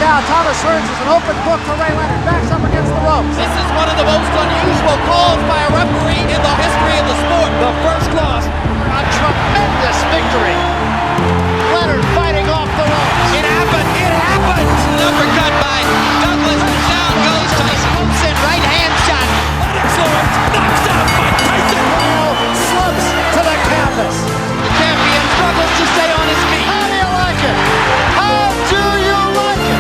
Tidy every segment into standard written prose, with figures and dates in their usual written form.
Now Thomas Hearns is an open book for Ray Leonard. Backs up against the ropes. This is one of the most unusual calls by a referee in the history of the sport. The first loss. A tremendous victory. Leonard fighting off the ropes. It happened. It happened. Uppercut by Douglas. Down goes Tyson. Thompson, right hand shot. Excellent. Knocks out by Tyson. Slumps to the canvas. The champion struggles to stay on his feet. How do you like it? How do you like it?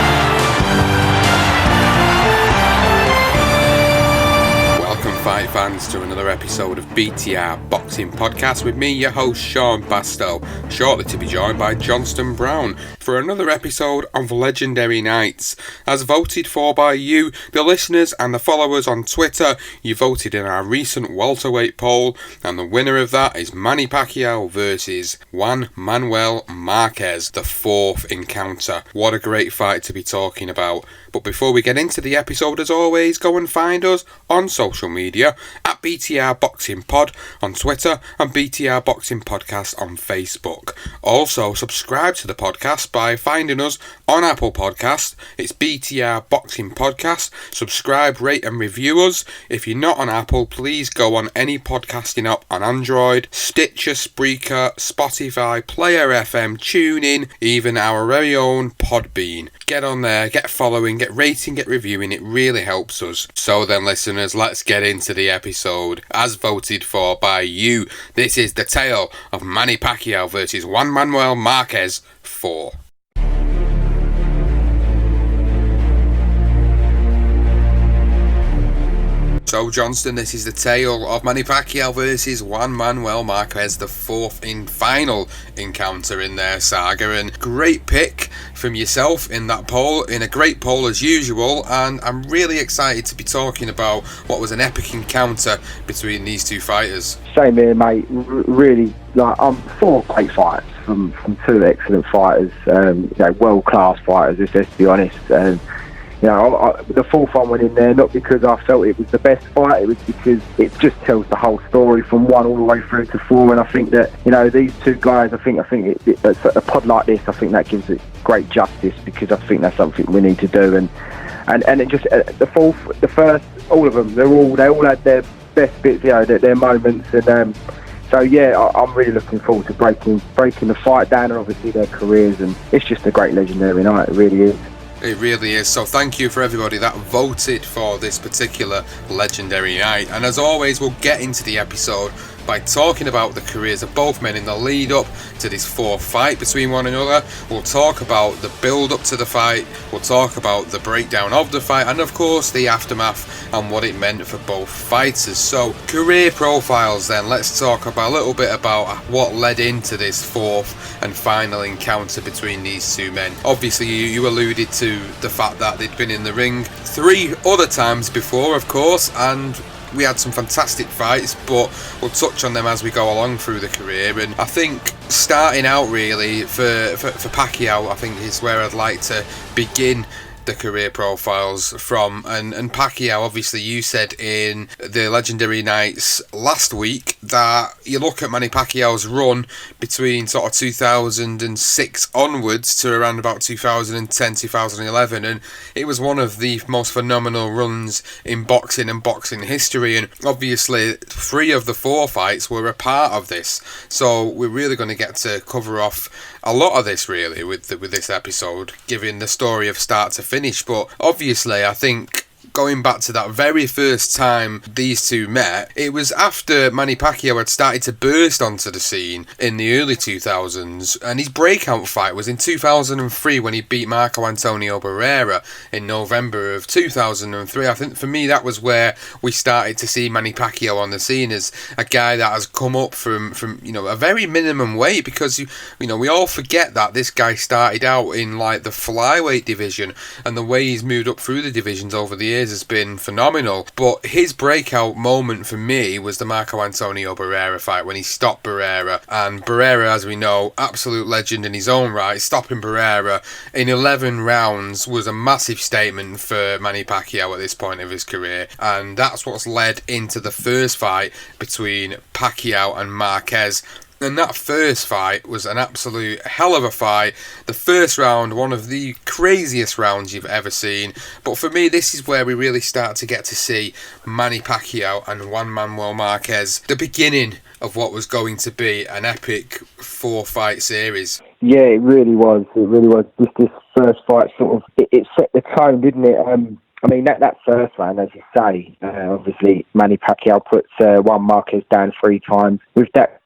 Welcome, fight fans, to another episode of BTR Boxing Podcast with me, your host Sean Bastow, shortly to be joined by Johnston Brown for another episode of Legendary Nights. As voted for by you, the listeners and the followers on Twitter, you voted in our recent welterweight poll, and the winner of that is Manny Pacquiao versus Juan Manuel Marquez, the fourth encounter. What a great fight to be talking about. But before we get into the episode, as always, go and find us on social media at BTR Boxing Pod on Twitter and BTR Boxing Podcast on Facebook. Also, subscribe to the podcast by finding us on Apple Podcasts. It's BTR Boxing Podcast. Subscribe, rate and review us. If you're not on Apple, please go on any podcasting app on Android, Stitcher, Spreaker, Spotify, Player FM, TuneIn, even our very own Podbean. Get on there, get following, get rating, get reviewing. It really helps us. So then, listeners, let's get into the episode. As voted for by you, this is the tale of Manny Pacquiao versus Juan Manuel Marquez 4. So, Johnston, this is the tale of Manny Pacquiao versus Juan Manuel Marquez, the fourth and final encounter in their saga. And great pick from yourself in that poll, in a great poll as usual. And I'm really excited to be talking about what was an epic encounter between these two fighters. Same here, mate. Really, four great fights from two excellent fighters, world-class fighters, let's be honest. The fourth one went in there not because I felt it was the best fight, it was because it just tells the whole story from one all the way through to four. And I think that, these two guys, I think a pod like this, I think that gives it great justice, because I think that's something we need to do. And it just the first, all of them, they all had their best bits, their moments. And I'm really looking forward to breaking the fight down, and obviously their careers. And it's just a great legendary night. It really is. It really is. So thank you for everybody that voted for this particular legendary night. And as always, we'll get into the episode by talking about the careers of both men in the lead up to this fourth fight between one another. We'll talk about the build up to the fight, we'll talk about the breakdown of the fight, and of course the aftermath and what it meant for both fighters. So, career profiles then. Let's talk about a little bit about what led into this fourth and final encounter between these two men. Obviously you alluded to the fact that they'd been in the ring 3 other times before, of course, and we had some fantastic fights, but we'll touch on them as we go along through the career. And I think starting out really for Pacquiao, I think is where I'd like to begin the career profiles from. And Pacquiao, obviously you said in the Legendary Nights last week that you look at Manny Pacquiao's run between sort of 2006 onwards to around about 2010, 2011, and it was one of the most phenomenal runs in boxing and boxing history. And obviously 3 of the 4 fights were a part of this, so we're really going to get to cover off a lot of this really with this episode, giving the story of start to finish. But obviously I think going back to that very first time these two met, it was after Manny Pacquiao had started to burst onto the scene in the early 2000s, and his breakout fight was in 2003 when he beat Marco Antonio Barrera in November of 2003. I think for me that was where we started to see Manny Pacquiao on the scene as a guy that has come up from a very minimum weight, because we all forget that this guy started out in like the flyweight division, and the way he's moved up through the divisions over the years has been phenomenal. But his breakout moment for me was the Marco Antonio Barrera fight when he stopped Barrera, and Barrera, as we know, absolute legend in his own right, stopping Barrera in 11 rounds was a massive statement for Manny Pacquiao at this point of his career, and that's what's led into the first fight between Pacquiao and Marquez. And that first fight was an absolute hell of a fight. The first round, one of the craziest rounds you've ever seen. But for me, this is where we really start to get to see Manny Pacquiao and Juan Manuel Marquez, the beginning of what was going to be an epic 4-fight series. Yeah, it really was. It really was. This first fight sort of it set the tone, didn't it? I mean, that first round, as you say, obviously Manny Pacquiao puts Juan Marquez down 3 times with that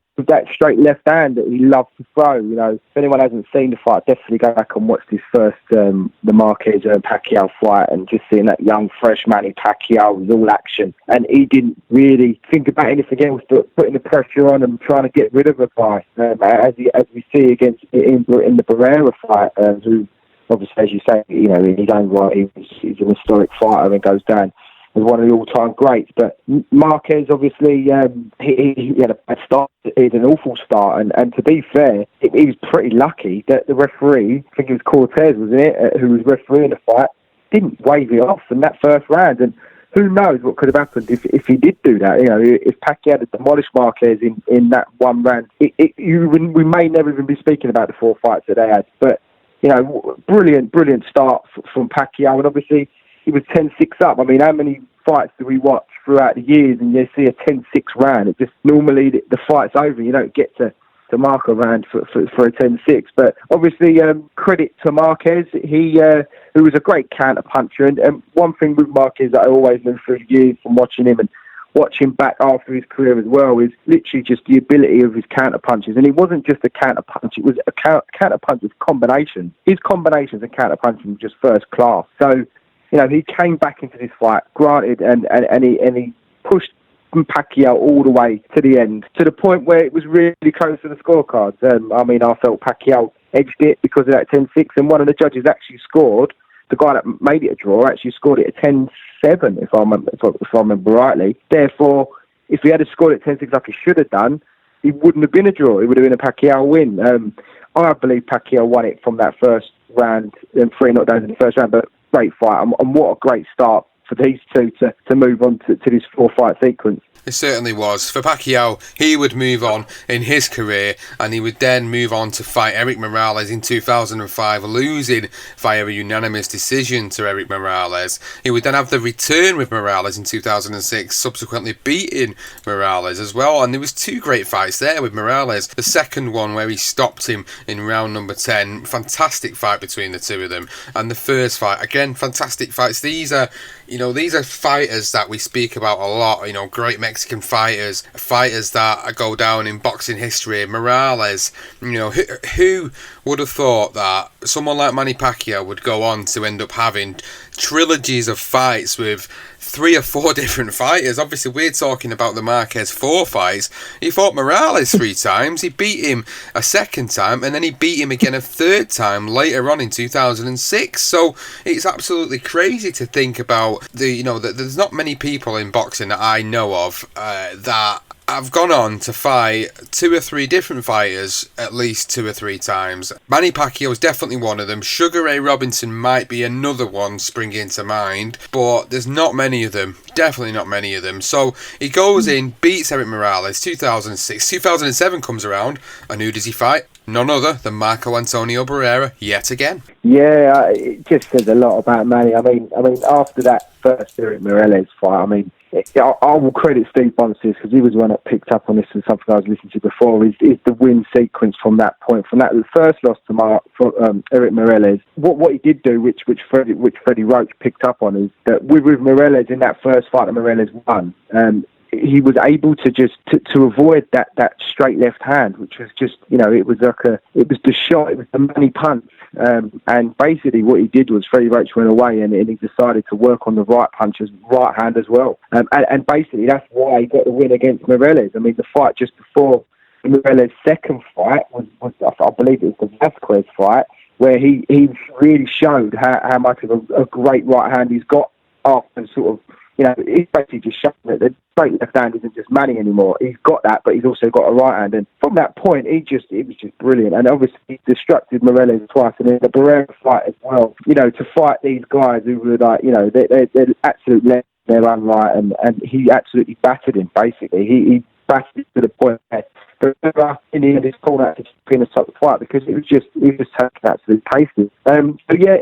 straight left hand that he loves to throw. You know, if anyone hasn't seen the fight, definitely go back and watch this first, the Marquez and Pacquiao fight, and just seeing that young, fresh Manny Pacquiao was all action. And he didn't really think about anything else but putting the pressure on and trying to get rid of a guy, as we see against in the Barrera fight, who obviously, as you say, you know, in his own right, he's an historic fighter and goes down as one of the all-time greats. But Marquez, obviously, he had a bad start. He had an awful start. And to be fair, he was pretty lucky that the referee, I think it was Cortez, wasn't it, who was refereeing the fight, didn't wave it off in that first round. And who knows what could have happened if he did do that. You know, if Pacquiao had demolished Marquez in that one round, we may never even be speaking about the 4 fights that they had. But, you know, brilliant start from Pacquiao. And obviously, he was 10-6 up. I mean, how many fights do we watch throughout the years and you see a 10-6 round? It just normally the fight's over. You don't get to mark a round for a 10-6. But obviously, credit to Marquez. Who was a great counter puncher. And one thing with Marquez that I always knew through the years from watching him and watching back after his career as well is literally just the ability of his counter punches. And it wasn't just a counter punch; it was a counter punch with combinations. His combinations and counter punching were just first class. So, you know, he came back into this fight, granted, and he pushed Pacquiao all the way to the end, to the point where it was really close to the scorecards. I mean, I felt Pacquiao edged it because of that 10-6, and one of the judges actually scored, the guy that made it a draw, actually scored it at 10-7, if I remember rightly. Therefore, if he had scored it 10-6 like he should have done, it wouldn't have been a draw. It would have been a Pacquiao win. I believe Pacquiao won it from that first round, and 3 knockdowns in the first round, but great fight, and what a great start for these two to move on to this 4-fight sequence. It certainly was. For Pacquiao, he would move on in his career, and he would then move on to fight Erik Morales in 2005, losing via a unanimous decision to Erik Morales. He would then have the return with Morales in 2006, subsequently beating Morales as well. And there was 2 great fights there with Morales. The second one where he stopped him in round number 10. Fantastic fight between the two of them. And the first fight, again, fantastic fights. These are fighters that we speak about a lot, great Mexican fighters that go down in boxing history. Morales, who would have thought that someone like Manny Pacquiao would go on to end up having trilogies of fights with 3 or 4 different fighters? Obviously, we're talking about the Marquez 4 fights. He fought Morales 3 times, he beat him a second time, and then he beat him again a third time later on in 2006. So it's absolutely crazy to think about that there's not many people in boxing that I know of that I've gone on to fight 2 or 3 different fighters at least 2 or 3 times. Manny Pacquiao is definitely one of them. Sugar Ray Robinson might be another one springing to mind, but there's not many of them. Definitely not many of them. So he goes in, beats Erik Morales, 2006. 2007 comes around, and who does he fight? None other than Marco Antonio Barrera yet again. Yeah, it just says a lot about Manny. I mean, after that first Erik Morales fight, I will credit Steve Bonsis because he was the one that picked up on this and something I was listening to before. Is the win sequence from that point, from that first loss to Erik Morales. What he did do, which Freddie Roach picked up on, is that with Morales in that first fight that Morales won, he was able to just to avoid that straight left hand, which was just it was the shot, it was the money punch. And basically what he did was Freddie Roach went away and he decided to work on the right puncher's right hand as well. And basically that's why he got the win against Morales. I mean, the fight just before Morales' second fight was I believe it was the Vasquez fight, where he really showed how much of a great right hand he's got after sort of, he's basically just showing that the straight left hand isn't just Manny anymore. He's got that, but he's also got a right hand. And from that point, it was just brilliant. And obviously, he destructed Morales twice. And in the Barrera fight as well, to fight these guys who were like, they're absolute legends in their own right. And he absolutely battered him, basically. He battered him to the point where But in the end, it's called out to being a top fight because it was just taking absolute paces. So yeah.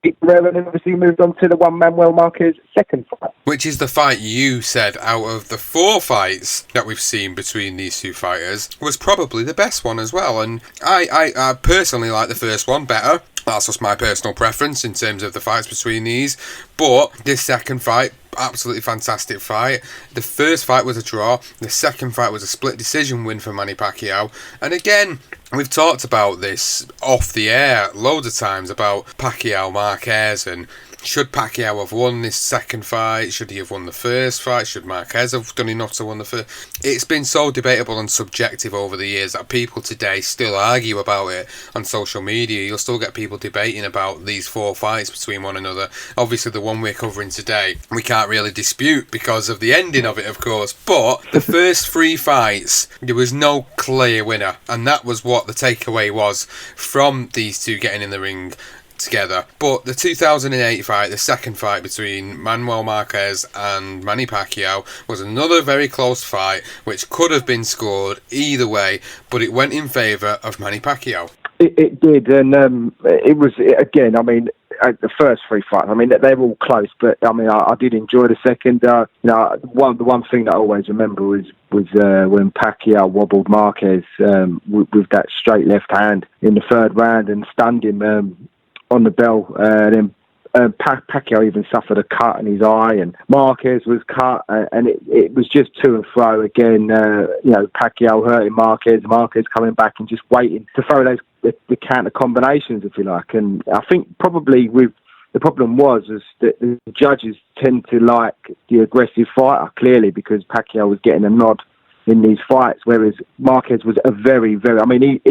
And then obviously moved on to the Juan Manuel Marquez second fight. Which is the fight you said out of the 4 fights that we've seen between these two fighters was probably the best one as well. And I personally like the first one better. That's just my personal preference in terms of the fights between these. But this second fight, absolutely fantastic fight. The first fight was a draw. The second fight was a split decision win for Manny Pacquiao. And again, we've talked about this off the air loads of times about Pacquiao Marquez and should Pacquiao have won this second fight? Should he have won the first fight? Should Marquez have done enough to win the first? It's been so debatable and subjective over the years that people today still argue about it on social media. You'll still get people debating about these 4 fights between one another. Obviously, the one we're covering today, we can't really dispute because of the ending of it, of course. But the first 3 fights, there was no clear winner. And that was what the takeaway was from these two getting in the ring together. But the 2008 fight, the second fight between Manuel Marquez and Manny Pacquiao, was another very close fight which could have been scored either way, but it went in favour of Manny Pacquiao. It did, and it was, again, I mean, the first 3 fights, I mean, they're all close, but I mean, I did enjoy the second. The one thing that I always remember was when Pacquiao wobbled Marquez with that straight left hand in the third round and stunned him on the bell. Then Pacquiao even suffered a cut in his eye, and Marquez was cut, and it was just to and fro again. Pacquiao hurting Marquez coming back and just waiting to throw the counter combinations, if you like. And I think probably the problem was that the judges tend to like the aggressive fighter, clearly, because Pacquiao was getting a nod in these fights, whereas Marquez was a very, very, I mean,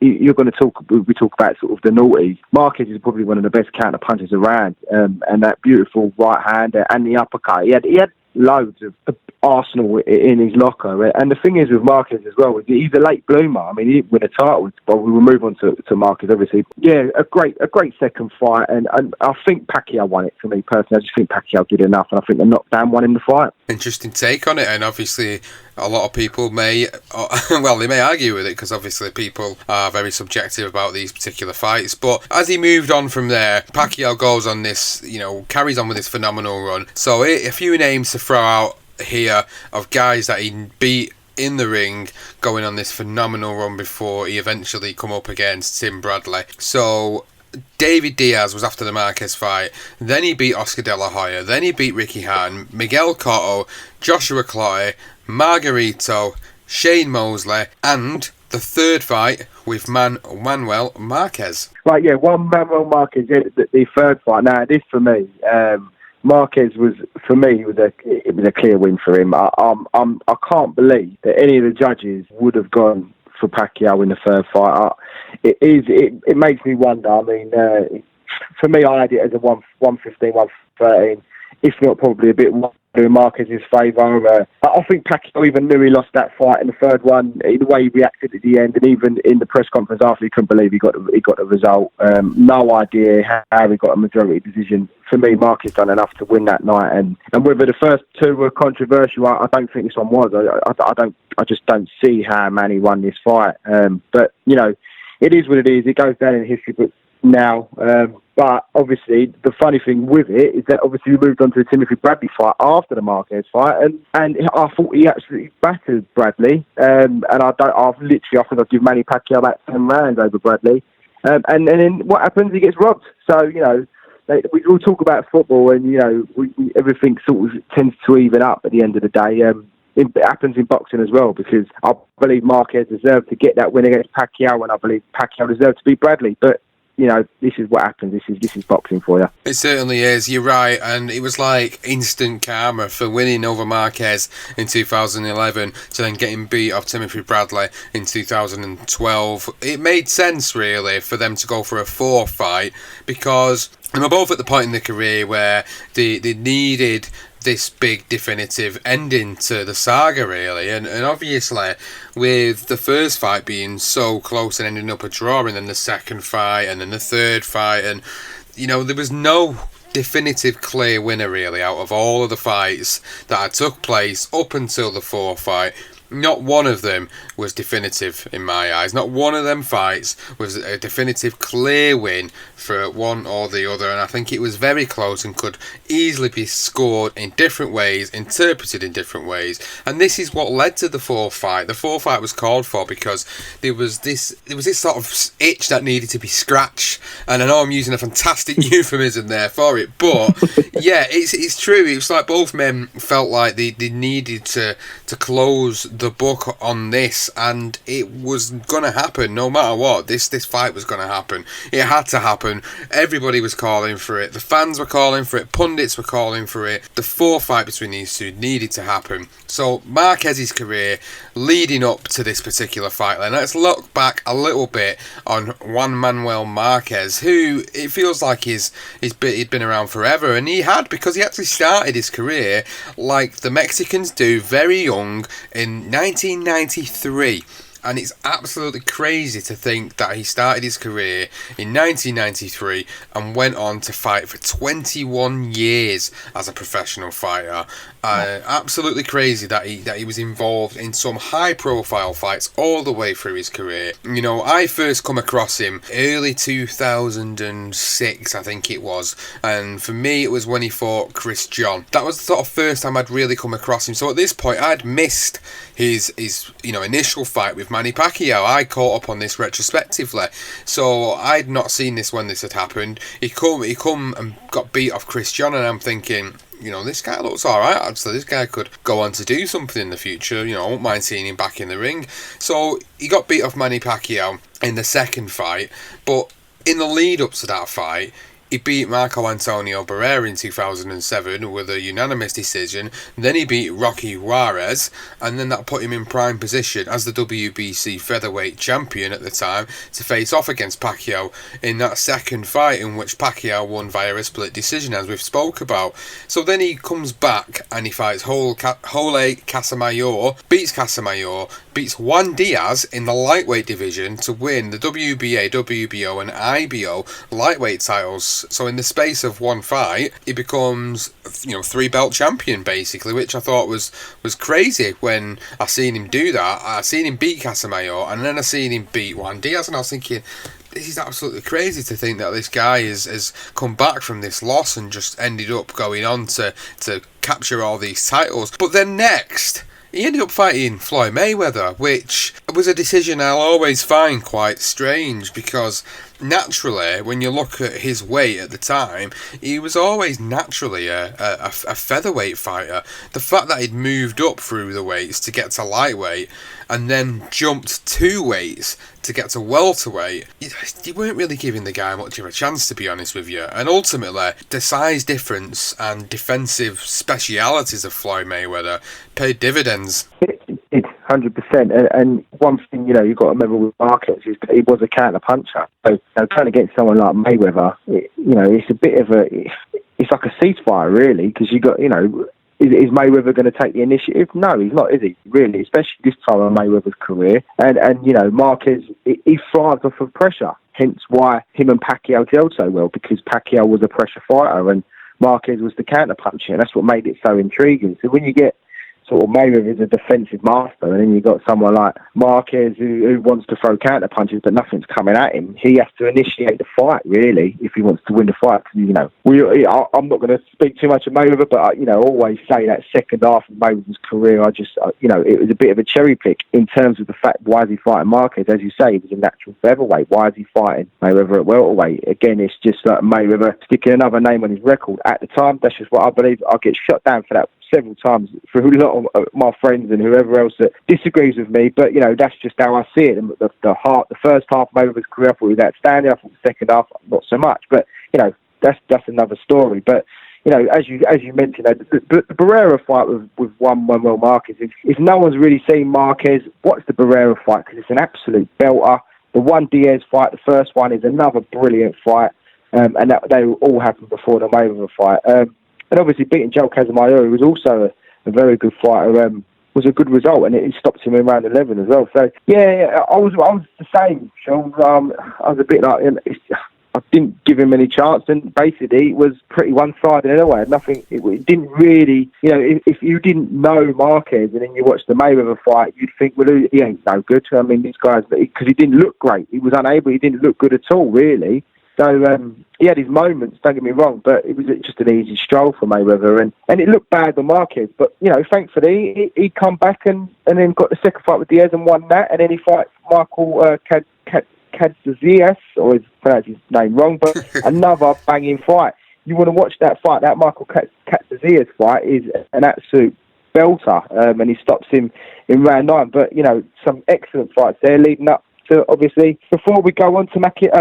you're going to we talk about sort of the naughties. Marquez is probably one of the best counter punchers around, and that beautiful right hand and the uppercut. He had loads of arsenal in his locker. And the thing is with Marquez as well, he's a late bloomer. I mean, he didn't win a title, but we will move on to Marquez, obviously. Yeah, a great second fight, and I think Pacquiao won it for me personally. I just think Pacquiao did enough, and I think the knockdown won in the fight. Interesting take on it, and obviously a lot of people may argue with it because obviously people are very subjective about these particular fights. But as he moved on from there, Pacquiao goes on this, carries on with this phenomenal run. So a few names to throw out here of guys that he beat in the ring going on this phenomenal run before he eventually come up against Tim Bradley. So David Diaz was after the Marquez fight, then he beat Oscar De La Hoya, then he beat Ricky Hatton, Miguel Cotto, Joshua Clottey, Margarito, Shane Mosley, and the third fight with Manuel Marquez. Right, yeah, Juan Manuel Marquez, the third fight. Now, this for me, Marquez was, for me, it was a clear win for him. I can't believe that any of the judges would have gone for Pacquiao in the third fight. It makes me wonder. I mean, for me, I had it as a 115, 113, if not probably a bit more in Marquez's favour. I think Pacquiao even knew he lost that fight in the third one. The way he reacted at the end, and even in the press conference after, he couldn't believe he got the result. No idea how he got a majority decision. For me, Marquez done enough to win that night, and whether the first 2 were controversial, I don't think this one was. I just don't see how Manny won this fight. But it is what it is. It goes down in history books now. But obviously, the funny thing with it is that obviously we moved on to the Timothy Bradley fight after the Marquez fight, and I thought he absolutely battered Bradley. And I think I'd give Manny Pacquiao about 10 rounds over Bradley. And then what happens? He gets robbed. So we all talk about football, and everything sort of tends to even up at the end of the day. It happens in boxing as well, because I believe Marquez deserved to get that win against Pacquiao, and I believe Pacquiao deserved to beat Bradley. But this is what happens. This is boxing for you. It certainly is. You're right, and it was like instant karma for winning over Marquez in 2011 to then getting beat off Timothy Bradley in 2012. It made sense, really, for them to go for a 4th fight, because they were both at the point in their career where they needed this big definitive ending to the saga, really, and obviously with the first fight being so close and ending up a draw, and then the second fight and then the third fight, and there was no definitive clear winner really out of all of the fights that had took place up until the 4th fight. not one of them was definitive in my eyes. Not one of them fights was a definitive clear win for one or the other, and I think it was very close and could easily be scored in different ways, interpreted in different ways, and this is what led to the fourth fight. The fourth fight was called for because there was this sort of itch that needed to be scratched, and I know I'm using a fantastic euphemism there for it, but yeah, it's true. It was like both men felt like they needed to close the book on this, and it was gonna happen no matter what. This fight was gonna happen. It had to happen. Everybody was calling for it. The fans were calling for it. Pundits were calling for it. The fourth fight between these two needed to happen. So Marquez's career leading up to this particular fight, then let's look back a little bit on Juan Manuel Marquez, who it feels like he'd been around forever, and he had, because he actually started his career like the Mexicans do, very young, in 1993. And it's absolutely crazy to think that he started his career in 1993 and went on to fight for 21 years as a professional fighter. Absolutely crazy that he was involved in some high-profile fights all the way through his career. You know, I first come across him early 2006, I think it was, and for me it was when he fought Chris John. That was the sort of first time I'd really come across him. So at this point, I'd missed his initial fight with Manny Pacquiao. I caught up on this retrospectively, so I'd not seen this when this had happened. He come and got beat off Chris John, and I'm thinking, this guy looks alright, actually. This guy could go on to do something in the future. I won't mind seeing him back in the ring. So he got beat off Manny Pacquiao in the second fight, but in the lead up to that fight, he beat Marco Antonio Barrera in 2007 with a unanimous decision. Then he beat Rocky Juarez, and then that put him in prime position as the WBC featherweight champion at the time to face off against Pacquiao in that second fight, in which Pacquiao won via a split decision, as we've spoke about. So then he comes back and he fights Jole Casamayor, beats Casamayor, beats Juan Diaz in the lightweight division to win the WBA, WBO and IBO lightweight titles. So in the space of one fight, he becomes, 3-belt champion, basically, which I thought was crazy when I seen him do that. I seen him beat Casamayor, and then I seen him beat Juan Diaz, and I was thinking, this is absolutely crazy to think that this guy has come back from this loss and just ended up going on to capture all these titles. But then next, he ended up fighting Floyd Mayweather, which was a decision I'll always find quite strange, because naturally, when you look at his weight at the time, he was always naturally a featherweight fighter. The fact that he'd moved up through the weights to get to lightweight and then jumped 2 weights to get to welterweight, you weren't really giving the guy much of a chance, to be honest with you. And ultimately, the size difference and defensive specialities of Floyd Mayweather paid dividends. It's 100%. And one thing, you've got to remember with Marquez is that he was a counter puncher. So trying to get someone like Mayweather, it's a bit of it's like a ceasefire, really, because you got, is Mayweather going to take the initiative? No, he's not, is he? Really, especially this time of Mayweather's career. And Marquez, he thrived off of pressure. Hence why him and Pacquiao gelled so well, because Pacquiao was a pressure fighter and Marquez was the counter puncher, and that's what made it so intriguing. So when you get sort of Mayweather is a defensive master, and then you've got someone like Marquez who wants to throw counter punches, but nothing's coming at him. He has to initiate the fight, really, if he wants to win the fight. I'm not going to speak too much of Mayweather, but I always say that second half of Mayweather's career, it was a bit of a cherry pick in terms of the fact, why is he fighting Marquez? As you say, he was a natural featherweight. Why is he fighting Mayweather at welterweight? Again, it's just like Mayweather sticking another name on his record. At the time, that's just what I believe. I'll get shot down for that several times through a lot of my friends and whoever else that disagrees with me, but that's just how I see it. And the first half of Mayweather's career, I thought he was outstanding. I thought the second half, not so much. But that's another story. But as you mentioned, the Barrera fight with Juan Manuel Marquez. If no one's really seen Marquez, watch the Barrera fight, because it's an absolute belter. The Juan Diaz fight, the first one, is another brilliant fight, and that they all happened before the Mayweather fight. And obviously beating Jole Casamayor, who was also a very good fighter, was a good result, and it stopped him in round 11 as well. So, I was the same, Sean. I was a bit like, I didn't give him any chance, and basically it was pretty one-sided anyway. Nothing. It didn't really, if you didn't know Marquez and then you watched the Mayweather fight, you'd think, well, he ain't no good. I mean, this guy's, because he didn't look great. He was unable. He didn't look good at all, really. So he had his moments, don't get me wrong, but it was just an easy stroll for Mayweather, and it looked bad on Marquez. But thankfully he come back and then got the second fight with Diaz and won that, and then he fights Michael Kadzias, or he's pronounced his name wrong, but another banging fight. You want to watch that fight? That Michael Kadzias fight is an absolute belter, and he stops him in round 9. But some excellent fights there leading up to, obviously, before we go on to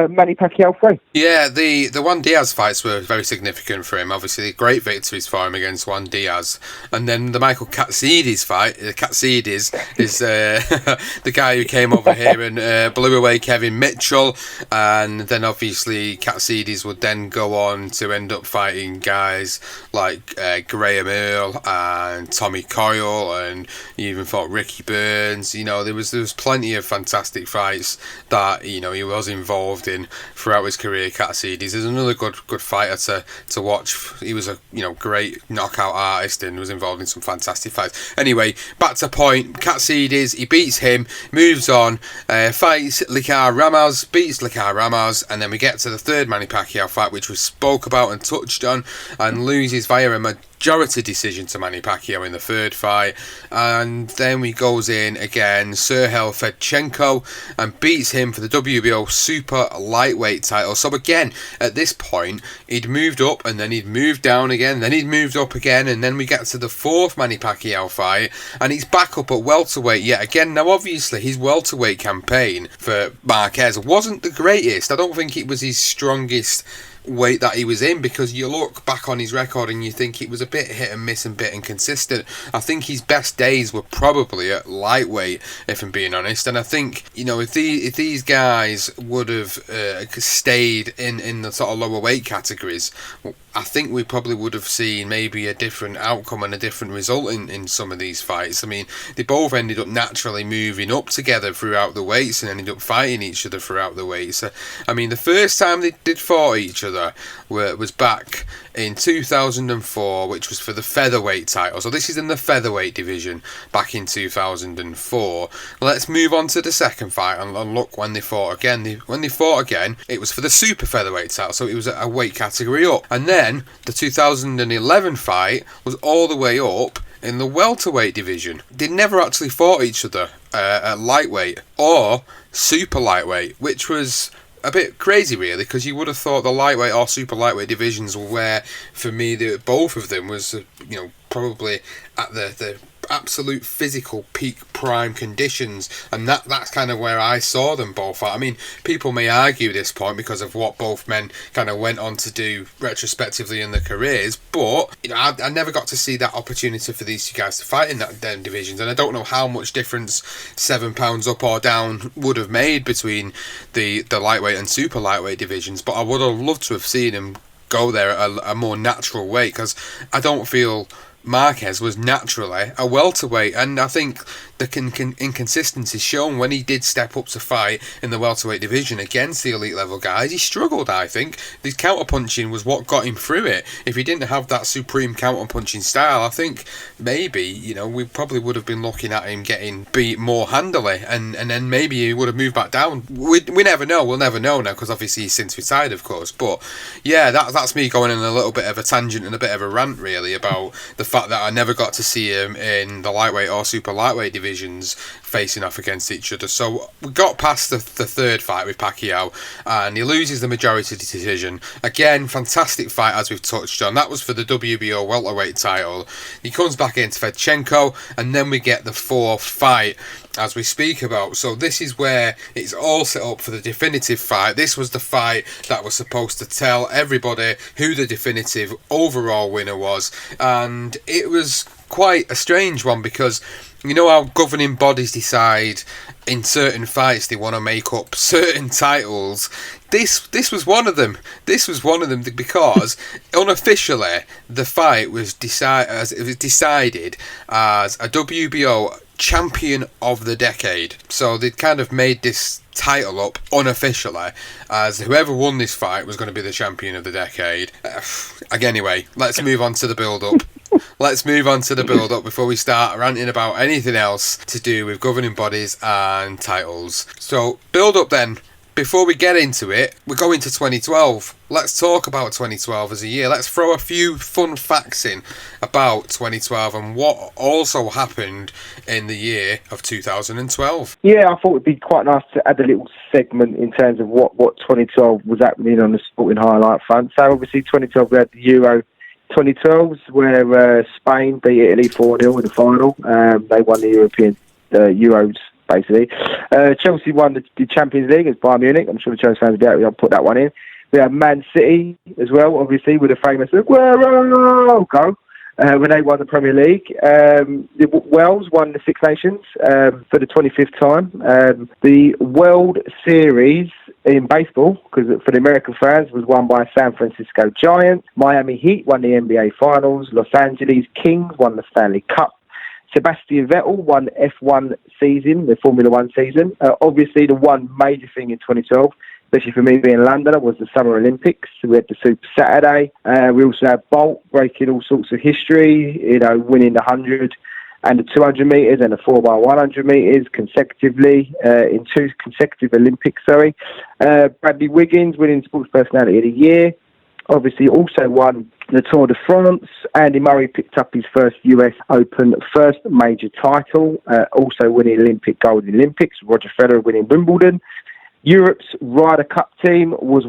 Manny Pacquiao 3. Yeah, the Juan Diaz fights were very significant for him. Obviously, great victories for him against Juan Diaz. And then the Michael Katsidis fight. Katsidis is the guy who came over here and blew away Kevin Mitchell. And then, obviously, Katsidis would then go on to end up fighting guys like Graham Earl and Tommy Coyle, and you even fought Ricky Burns. There was plenty of fantastic fights that he was involved in throughout his career. Katsidis is another good fighter to watch. He was a great knockout artist and was involved in some fantastic fights. Anyway, back to point. Katsidis, he beats him, moves on, fights Licar Ramos, beats Licar Ramos, and then we get to the third Manny Pacquiao fight, which we spoke about and touched on, and loses via a majority decision to Manny Pacquiao in the third fight. And then we goes in again, Serhel Fedchenko, and beats him for the WBO super lightweight title. So again, at this point, he'd moved up and then he'd moved down again, then he'd moved up again, and then we get to the fourth Manny Pacquiao fight and he's back up at welterweight yet again. Now obviously his welterweight campaign for Marquez wasn't the greatest. I don't think it was his strongest weight that he was in, because you look back on his record and you think it was a bit hit and miss and a bit inconsistent. I think his best days were probably at lightweight, if I'm being honest. And I think if these guys would have stayed in the sort of lower weight categories, I think we probably would have seen maybe a different outcome and a different result in some of these fights. I mean, they both ended up naturally moving up together throughout the weights and ended up fighting each other throughout the weights. I mean, the first time they did fight each other was back in 2004, which was for the featherweight title. So this is in the featherweight division back in 2004. Let's move on to the second fight and look when they fought again. When they fought again, it was for the super featherweight title, so it was a weight category up. And then the 2011 fight was all the way up in the welterweight division. They never actually fought each other at lightweight or super lightweight, which was a bit crazy really, because you would have thought the lightweight or super lightweight divisions were where, for me, both of them was probably at the absolute physical peak prime conditions, and that's kind of where I saw them both at. I mean, people may argue this point because of what both men kind of went on to do retrospectively in their careers, but I never got to see that opportunity for these two guys to fight in them divisions, and I don't know how much difference 7 pounds up or down would have made between the lightweight and super lightweight divisions, but I would have loved to have seen him go there at a more natural weight, because I don't feel Marquez was naturally a welterweight, and I think the inconsistency shown when he did step up to fight in the welterweight division against the elite level guys. He struggled, I think. His counterpunching was what got him through it. If he didn't have that supreme counterpunching style, I think maybe, we probably would have been looking at him getting beat more handily, and then maybe he would have moved back down. We never know. We'll never know now, because obviously he's since retired, of course. But yeah, that's me going in a little bit of a tangent and a bit of a rant, really, about the fact that I never got to see him in the lightweight or super lightweight divisions facing off against each other. So we got past the third fight with Pacquiao, and he loses the majority decision. Again, fantastic fight, as we've touched on. That was for the WBO welterweight title. He comes back into Fedchenko, and then we get the fourth fight, as we speak about. So this is where it's all set up for the definitive fight. This was the fight that was supposed to tell everybody who the definitive overall winner was, and it was quite a strange one, because how governing bodies decide in certain fights they want to make up certain titles. This was one of them. This was one of them because unofficially the fight was decided as a WBO champion of the decade. So they'd kind of made this title up unofficially as whoever won this fight was going to be the champion of the decade. Anyway, let's move on to the build-up. Let's move on to the build-up before we start ranting about anything else to do with governing bodies and titles. So, build-up then. Before we get into it, we're going to 2012. Let's talk about 2012 as a year. Let's throw a few fun facts in about 2012 and what also happened in the year of 2012. Yeah, I thought it'd be quite nice to add a little segment in terms of what 2012 was happening on the sporting highlight front. So obviously 2012 we had the Euro 2012 where Spain beat Italy 4-0 in the final. They won the European Euros, basically. Chelsea won the Champions League against Bayern Munich. I'm sure the Chelsea fans will be able to put that one in. We had Man City as well, obviously, with the famous Aguero goal when they won the Premier League. Wales won the Six Nations for the 25th time. The World Series in baseball, because for the American fans, was won by San Francisco Giants. Miami Heat won the NBA Finals. Los Angeles Kings won the Stanley Cup. Sebastian Vettel won F1 season, the Formula One season. Obviously, the one major thing in 2012, especially for me being in London, was the Summer Olympics. We had the Super Saturday. We also had Bolt breaking all sorts of history, winning the 100 and the 200 metres and the 4x100 metres consecutively in two consecutive Olympics, Bradley Wiggins winning Sports Personality of the Year. Obviously also won the Tour de France. Andy Murray picked up his first US Open first major title, also winning Olympic gold in the Olympics. Roger Federer winning Wimbledon. Europe's Ryder Cup team was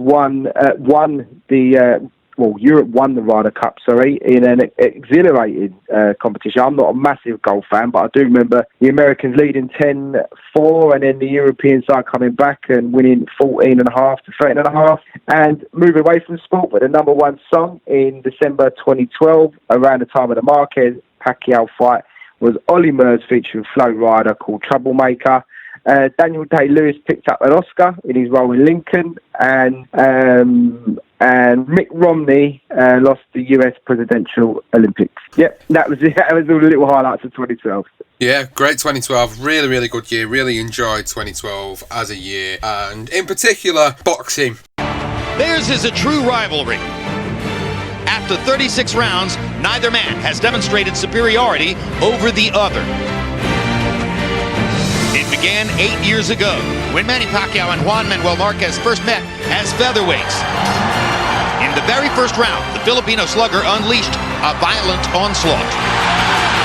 Europe won the Ryder Cup, in an exhilarating competition. I'm not a massive golf fan, but I do remember the Americans leading 10-4 and then the European side coming back and winning 14.5 to 13.5 and moving away from sport. But the number one song in December 2012, around the time of the Marquez Pacquiao fight, was Ollie Murs featuring Flo Rida called Troublemaker. Daniel Day-Lewis picked up an Oscar in his role in Lincoln, and Mick Romney lost the US Presidential Olympics. Yep, that was it. That was all the little highlights of 2012. Yeah, great 2012. Really, really good year. Really enjoyed 2012 as a year, and in particular, boxing. Theirs is a true rivalry. After 36 rounds, neither man has demonstrated superiority over the other. It began 8 years ago when Manny Pacquiao and Juan Manuel Marquez first met as featherweights. In the very first round, the Filipino slugger unleashed a violent onslaught.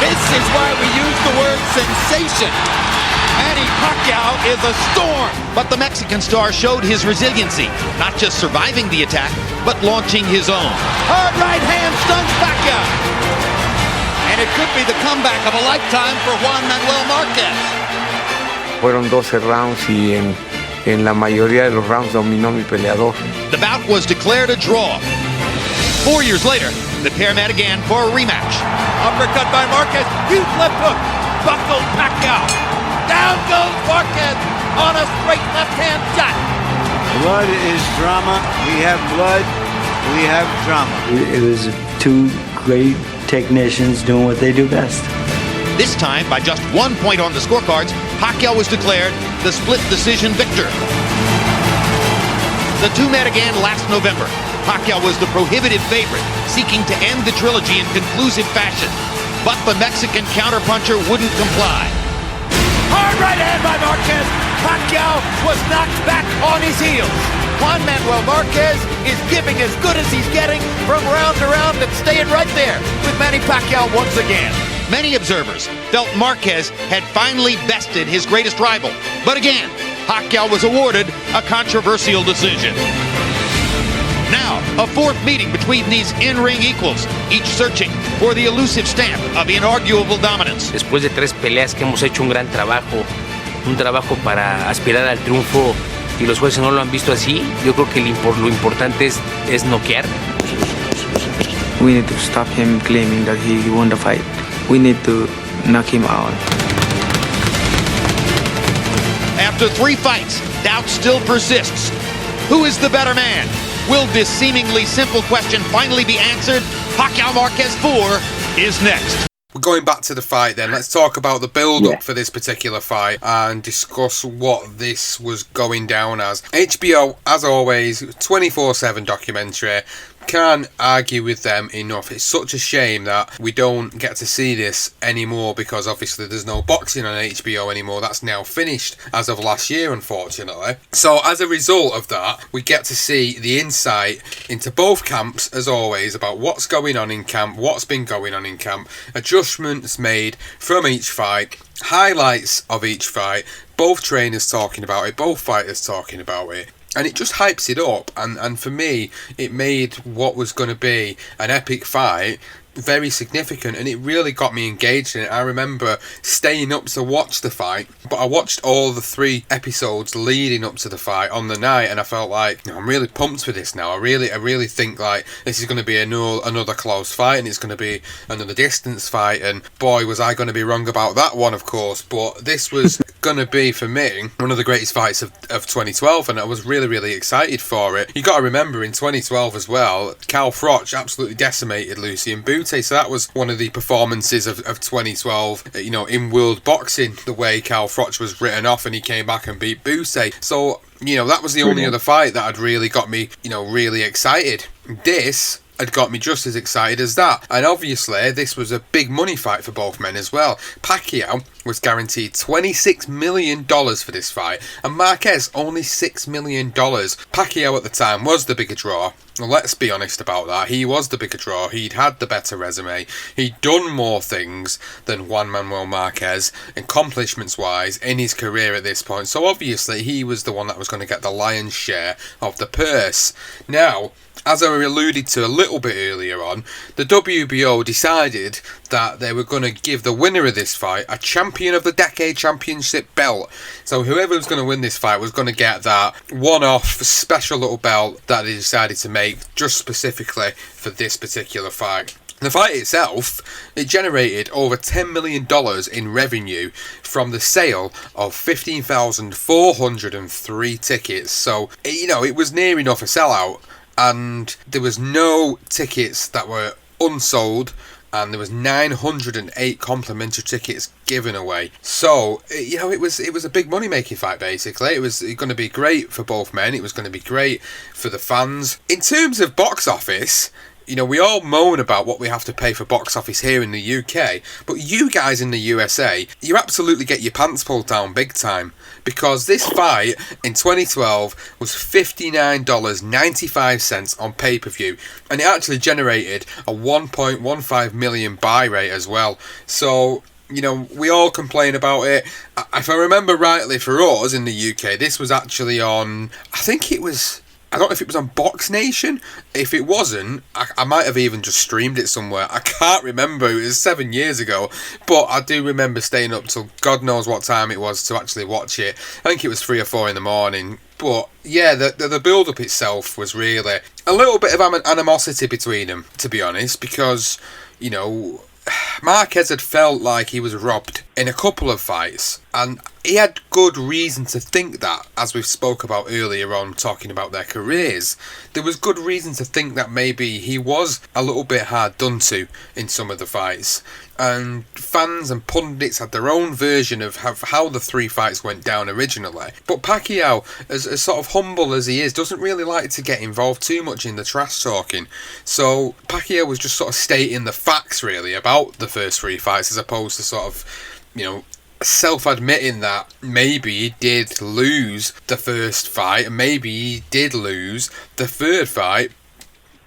This is why we use the word sensation. Manny Pacquiao is a storm. But the Mexican star showed his resiliency, not just surviving the attack, but launching his own. Hard right hand stuns Pacquiao. And it could be the comeback of a lifetime for Juan Manuel Marquez. Fueron 12 rounds y en la mayoría de los rounds dominó mi peleador. The bout was declared a draw. 4 years later, the pair met again for a rematch. Uppercut by Marquez, huge left hook, buckled Pacquiao. Down goes Marquez on a straight left-hand shot. Blood is drama. We have blood. We have drama. It was two great technicians doing what they do best. This time, by just 1 point on the scorecards, Pacquiao was declared the split decision victor. The two met again last November. Pacquiao was the prohibitive favorite, seeking to end the trilogy in conclusive fashion. But the Mexican counterpuncher wouldn't comply. Hard right hand by Marquez. Pacquiao was knocked back on his heels. Juan Manuel Marquez is giving as good as he's getting from round to round and staying right there with Manny Pacquiao once again. Many observers felt Marquez had finally bested his greatest rival. But again, Pacquiao was awarded a controversial decision. Now, a fourth meeting between these in-ring equals, each searching for the elusive stamp of inarguable dominance. Después de 3 peleas que hemos hecho un gran trabajo, para aspirar al triunfo, y los jueces no lo han visto así, yo creo que lo importante es noquear. We need to stop him claiming that he won the fight. We need to knock him out. After 3 fights, doubt still persists. Who is the better man? Will this seemingly simple question finally be answered? Pacquiao Marquez 4 is next. we're going back to the fight then. Let's talk about the build-up for this particular fight and discuss what this was going down as. HBO, as always, 24/7 documentary. Can't argue with them enough. It's such a shame that we don't get to see this anymore, because obviously there's no boxing on HBO anymore. That's now finished as of last year, unfortunately. So as a result of that, we get to see the insight into both camps, as always, about what's going on in camp, what's been going on in camp, adjustments made from each fight, highlights of each fight, both trainers talking about it, both fighters talking about it. And it just hypes it up, and for me, it made what was going to be an epic fight very significant, and it really got me engaged in it. I remember staying up to watch the fight, but I watched all the 3 episodes leading up to the fight on the night, and I felt like, I'm really pumped for this now. I really think like this is going to be another close fight, and it's going to be another distance fight, and boy was I going to be wrong about that one, of course. But this was going to be, for me, one of the greatest fights of 2012, and I was really excited for it. You got to remember, in 2012 as well, Cal Froch absolutely decimated Lucien Bute, so that was one of the performances of 2012, you know, in world boxing, the way Cal Froch was written off and he came back and beat Bute. So, you know, that was the only other fight that had really got me, you know, really excited. This had got me just as excited as that. And obviously, this was a big money fight for both men as well. Pacquiao was guaranteed $26 million for this fight, and Marquez only $6 million. Pacquiao at the time was the bigger draw. Well, let's be honest about that. He was the bigger draw. He'd had the better resume. He'd done more things than Juan Manuel Marquez, accomplishments-wise, in his career at this point. So obviously, he was the one that was going to get the lion's share of the purse. Now, as I alluded to a little bit earlier on, the WBO decided that they were going to give the winner of this fight a Champion of the Decade Championship belt. So whoever was going to win this fight was going to get that one-off special little belt that they decided to make just specifically for this particular fight. The fight itself, it generated over $10 million in revenue from the sale of 15,403 tickets. So, you know, it was near enough a sellout. And there was no tickets that were unsold, and there was 908 complimentary tickets given away. So, you know, it was a big money making fight, basically. It was going to be great for both men. It was going to be great for the fans. In terms of box office, you know, we all moan about what we have to pay for box office here in the UK, but you guys in the USA, you absolutely get your pants pulled down big time, because this fight in 2012 was $59.95 on pay-per-view, and it actually generated a 1.15 million buy rate as well. So, you know, we all complain about it. If I remember rightly, for us in the UK, this was actually on, I don't know if it was on Box Nation. If it wasn't, I might have even just streamed it somewhere. I can't remember. It was 7 years ago. But I do remember staying up till God knows what time it was to actually watch it. I think it was 3 or 4 in the morning. But yeah, the build-up itself was really a little bit of animosity between them, to be honest. Because, you know, Marquez had felt like he was robbed in a couple of fights, and he had good reason to think that, as we've spoke about earlier on, talking about their careers. There was good reason to think that maybe he was a little bit hard done to in some of the fights, and fans and pundits had their own version of how the 3 fights went down originally. But Pacquiao, as sort of humble as he is, doesn't really like to get involved too much in the trash talking. So Pacquiao was just sort of stating the facts really about the first 3 fights, as opposed to sort of, you know, self-admitting that maybe he did lose the first fight and maybe he did lose the 3rd fight.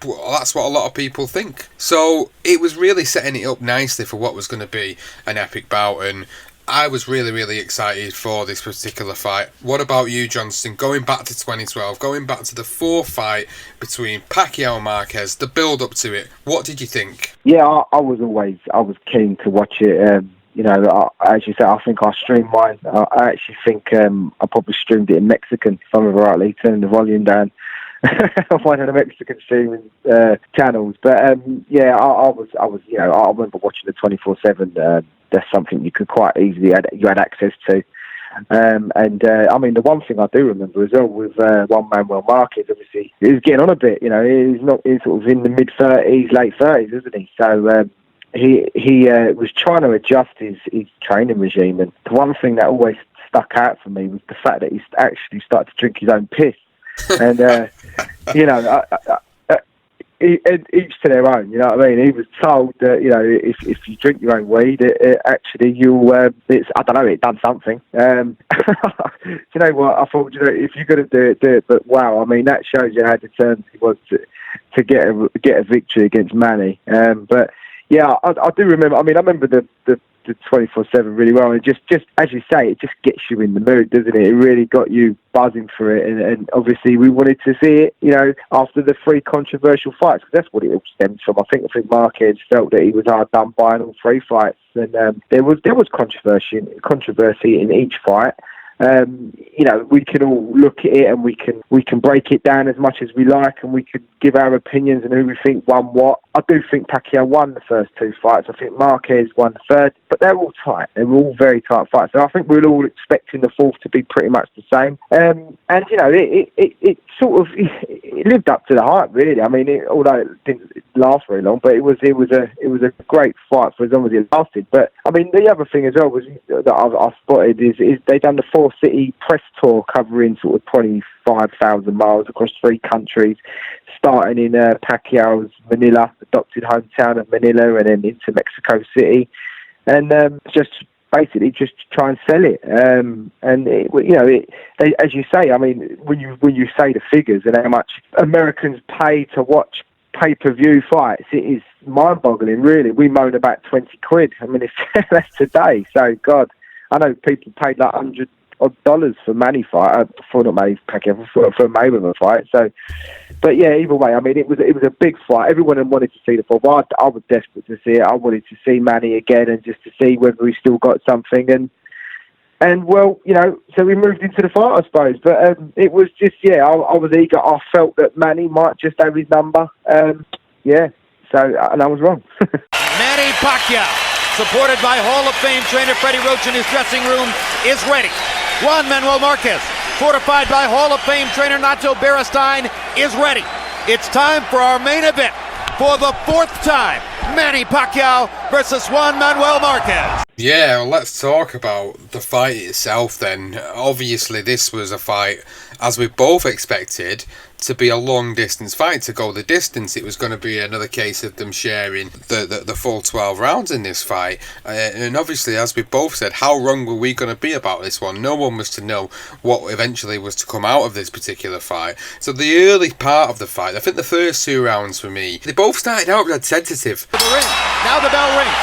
Well, that's what a lot of people think. So it was really setting it up nicely for what was going to be an epic bout, and I was really excited for this particular fight. What about you, Johnston? Going back to 2012, going back to the 4th fight between Pacquiao and Marquez, the build-up to it, what did you think? Yeah, I was keen to watch it. You know, as you said, I think I streamed mine. I actually think I probably streamed it in Mexican, if I remember rightly, turning the volume down on one of the Mexican streaming channels. But yeah, I was, you know, I remember watching the 24/7. That's something you could quite easily you had access to. I mean, the one thing I do remember as well with Juan Manuel Marquez, obviously, he's getting on a bit. You know, he's sort of in the mid-30s, late 30s, isn't he? So he was trying to adjust his training regime, and the one thing that always stuck out for me was the fact that he actually started to drink his own piss. And each to their own, you know what I mean? He was told that, you know, if you drink your own weed, it actually you'll, it's, I don't know, it done something. Do you know what? I thought, you know, if you're going to do it, do it. But wow, I mean, that shows you how determined he was to get a victory against Manny. But yeah, I do remember. I mean, I remember the 24/7 really well, and just as you say, it just gets you in the mood, doesn't it? It really got you buzzing for it, and obviously we wanted to see it, you know, after the 3 controversial fights, because that's what it all stems from. I think Marquez felt that he was hard done by in all 3 fights, and there was controversy in each fight. You know, we can all look at it and we can break it down as much as we like, and we could give our opinions and who we think won what. I do think Pacquiao won the first 2 fights. I think Marquez won the third, but they're all tight. They were all very tight fights. So I think we were all expecting the fourth to be pretty much the same. And you know, it sort of it lived up to the hype, really. I mean, although it didn't last very long, but it was a great fight for as long as it lasted. But I mean, the other thing as well was that I spotted is they done the 4-city press tour covering sort of 25,000 miles across 3 countries, starting in Pacquiao's Manila, adopted hometown of Manila, and then into Mexico City, and just basically just to try and sell it. And it, you know, as you say, I mean, when you say the figures and how much Americans pay to watch pay-per-view fights, it is mind-boggling, really. We moan about 20 quid. I mean, that's today. So, God, I know people paid like $100 for Manny fight, for not Manny Pacquiao, for a Mayweather fight. So, but yeah, either way, I mean, it was a big fight. Everyone wanted to see the fight. Well, I was desperate to see it. I wanted to see Manny again, and just to see whether he still got something. And well, you know, so we moved into the fight, I suppose. But it was just, yeah, I was eager. I felt that Manny might just have his number. Yeah, so, and I was wrong. Manny Pacquiao, supported by Hall of Fame trainer Freddie Roach in his dressing room, is ready. Juan Manuel Marquez, fortified by Hall of Fame trainer Nacho Beristain, is ready. It's time for our main event. For the 4th time, Manny Pacquiao versus Juan Manuel Marquez. Yeah, well, let's talk about the fight itself then. Obviously, this was a fight, as we both expected, to be a long distance fight, to go the distance. It was going to be another case of them sharing the full 12 rounds in this fight. And obviously, as we both said, how wrong were we going to be about this one? No one was to know what eventually was to come out of this particular fight. So the early part of the fight, I think the first 2 rounds for me, they both started out dead tentative. The ring. Now the bell rings.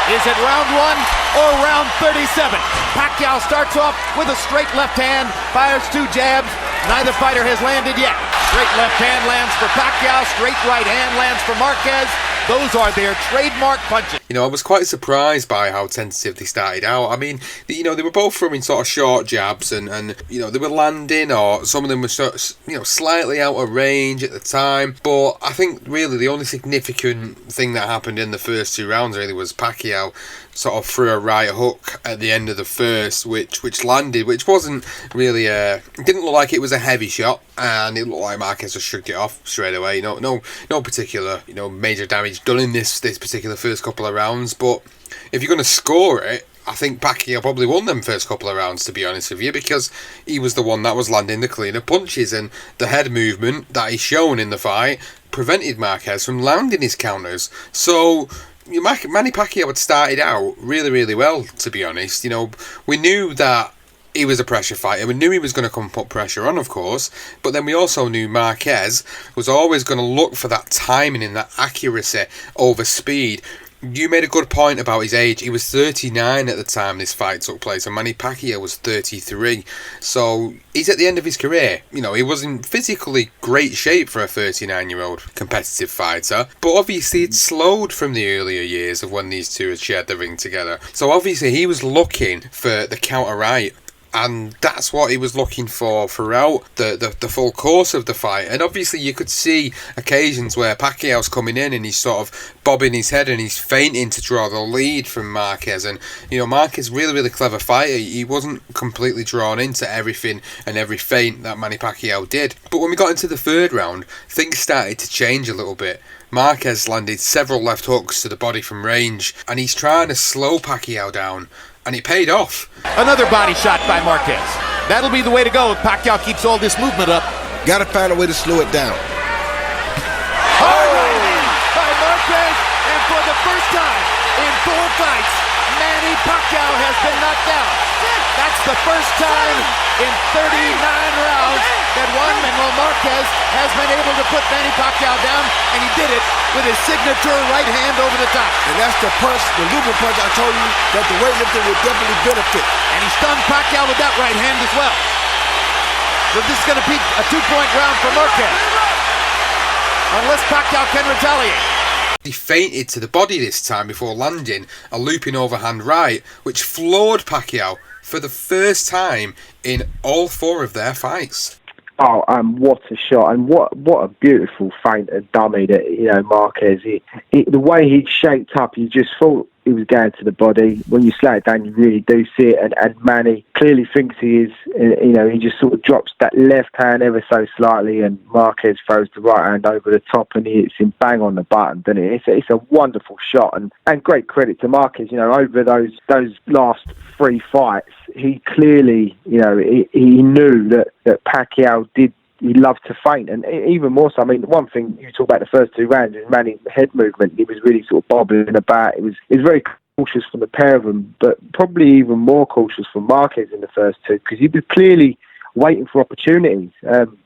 Is it round 1 or round 37? Pacquiao starts off with a straight left hand, fires 2 jabs. Neither fighter has landed yet. Straight left hand lands for Pacquiao, straight right hand lands for Marquez. Those are their trademark punches. You know, I was quite surprised by how tentative they started out. I mean, you know, they were both throwing sort of short jabs and you know, they were landing, or some of them were sort of, you know, slightly out of range at the time. But I think really the only significant thing that happened in the first 2 rounds really was Pacquiao sort of threw a right hook at the end of the first, which landed, which wasn't really it didn't look like it was a heavy shot, and it looked like Marquez just shrugged it off straight away. No particular, you know, major damage done in this particular first couple of rounds. But if you're going to score it, I think Pacquiao probably won them first couple of rounds, to be honest with you, because he was the one that was landing the cleaner punches, and the head movement that he's shown in the fight prevented Marquez from landing his counters. So Manny Pacquiao had started out really, really well, to be honest. You know, we knew that he was a pressure fighter. We knew he was going to come and put pressure on, of course. But then we also knew Marquez was always going to look for that timing and that accuracy over speed. You made a good point about his age. He was 39 at the time this fight took place, and Manny Pacquiao was 33. So he's at the end of his career. You know, he was in physically great shape for a 39-year-old competitive fighter, but obviously it slowed from the earlier years of when these two had shared the ring together. So obviously he was looking for the counter right, and that's what he was looking for throughout the full course of the fight. And obviously you could see occasions where Pacquiao's coming in and he's sort of bobbing his head and he's feinting to draw the lead from Marquez. And, you know, Marquez, really, really clever fighter. He wasn't completely drawn into everything and every feint that Manny Pacquiao did. But when we got into the 3rd round, things started to change a little bit. Marquez landed several left hooks to the body from range, and he's trying to slow Pacquiao down, and it paid off. Another body shot by Marquez. That'll be the way to go if Pacquiao keeps all this movement up. Gotta find a way to slow it down. Hard right hand by Marquez, and for the first time in 4 fights, Manny Pacquiao has been knocked out. That's the first time in 39 rounds that Juan Manuel Marquez has been able to put Manny Pacquiao down, and he did it with his signature right hand over the top. And that's the punch, the looping punch I told you that the weightlifter would definitely benefit. And he stunned Pacquiao with that right hand as well. So this is going to be a 2-point round for Marquez, unless Pacquiao can retaliate. He feinted to the body this time before landing a looping overhand right, which floored Pacquiao for the first time in all 4 of their fights. Oh, what a shot, and what a beautiful feint and dummy that, Marquez. The way he'd shaped up, you just thought he was going to the body. When you slow it down, you really do see it, and Manny clearly thinks he is. He just sort of drops that left hand ever so slightly, and Marquez throws the right hand over the top, and he hits him bang on the button, doesn't it? It's a wonderful shot, and great credit to Marquez. Over those last 3 fights, he clearly, he knew that Pacquiao did. He loved to feint, and even more so. I mean, one thing you talk about the first 2 rounds is Manny's head movement. He was really sort of bobbling about. It was very cautious from the pair of them, but probably even more cautious from Marquez in the first 2, because he was clearly waiting for opportunities, and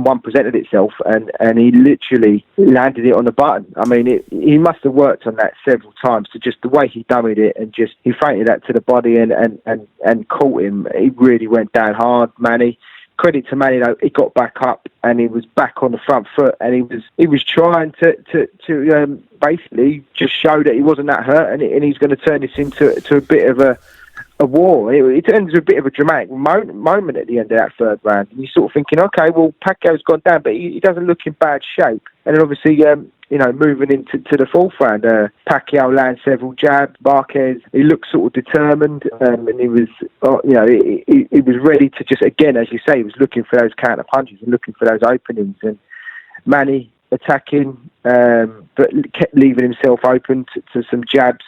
one presented itself, and he literally landed it on the button. I mean, he must have worked on that several times, to just the way he dummied it, and just he feinted that to the body and caught him. He really went down hard, Manny. Credit to Manny, though, he got back up and he was back on the front foot, and he was trying to basically just show that he wasn't that hurt, and he's going to turn this into a bit of a war. It turned into a bit of a dramatic moment at the end of that 3rd round, and you're sort of thinking, okay, well, Pacquiao's gone down, but he doesn't look in bad shape. And then obviously, moving into the 4th round, Pacquiao lands several jabs. Marquez, he looked sort of determined, and he was, he was ready to just, again, as you say, he was looking for those counter punches and looking for those openings. And Manny attacking, but kept leaving himself open to some jabs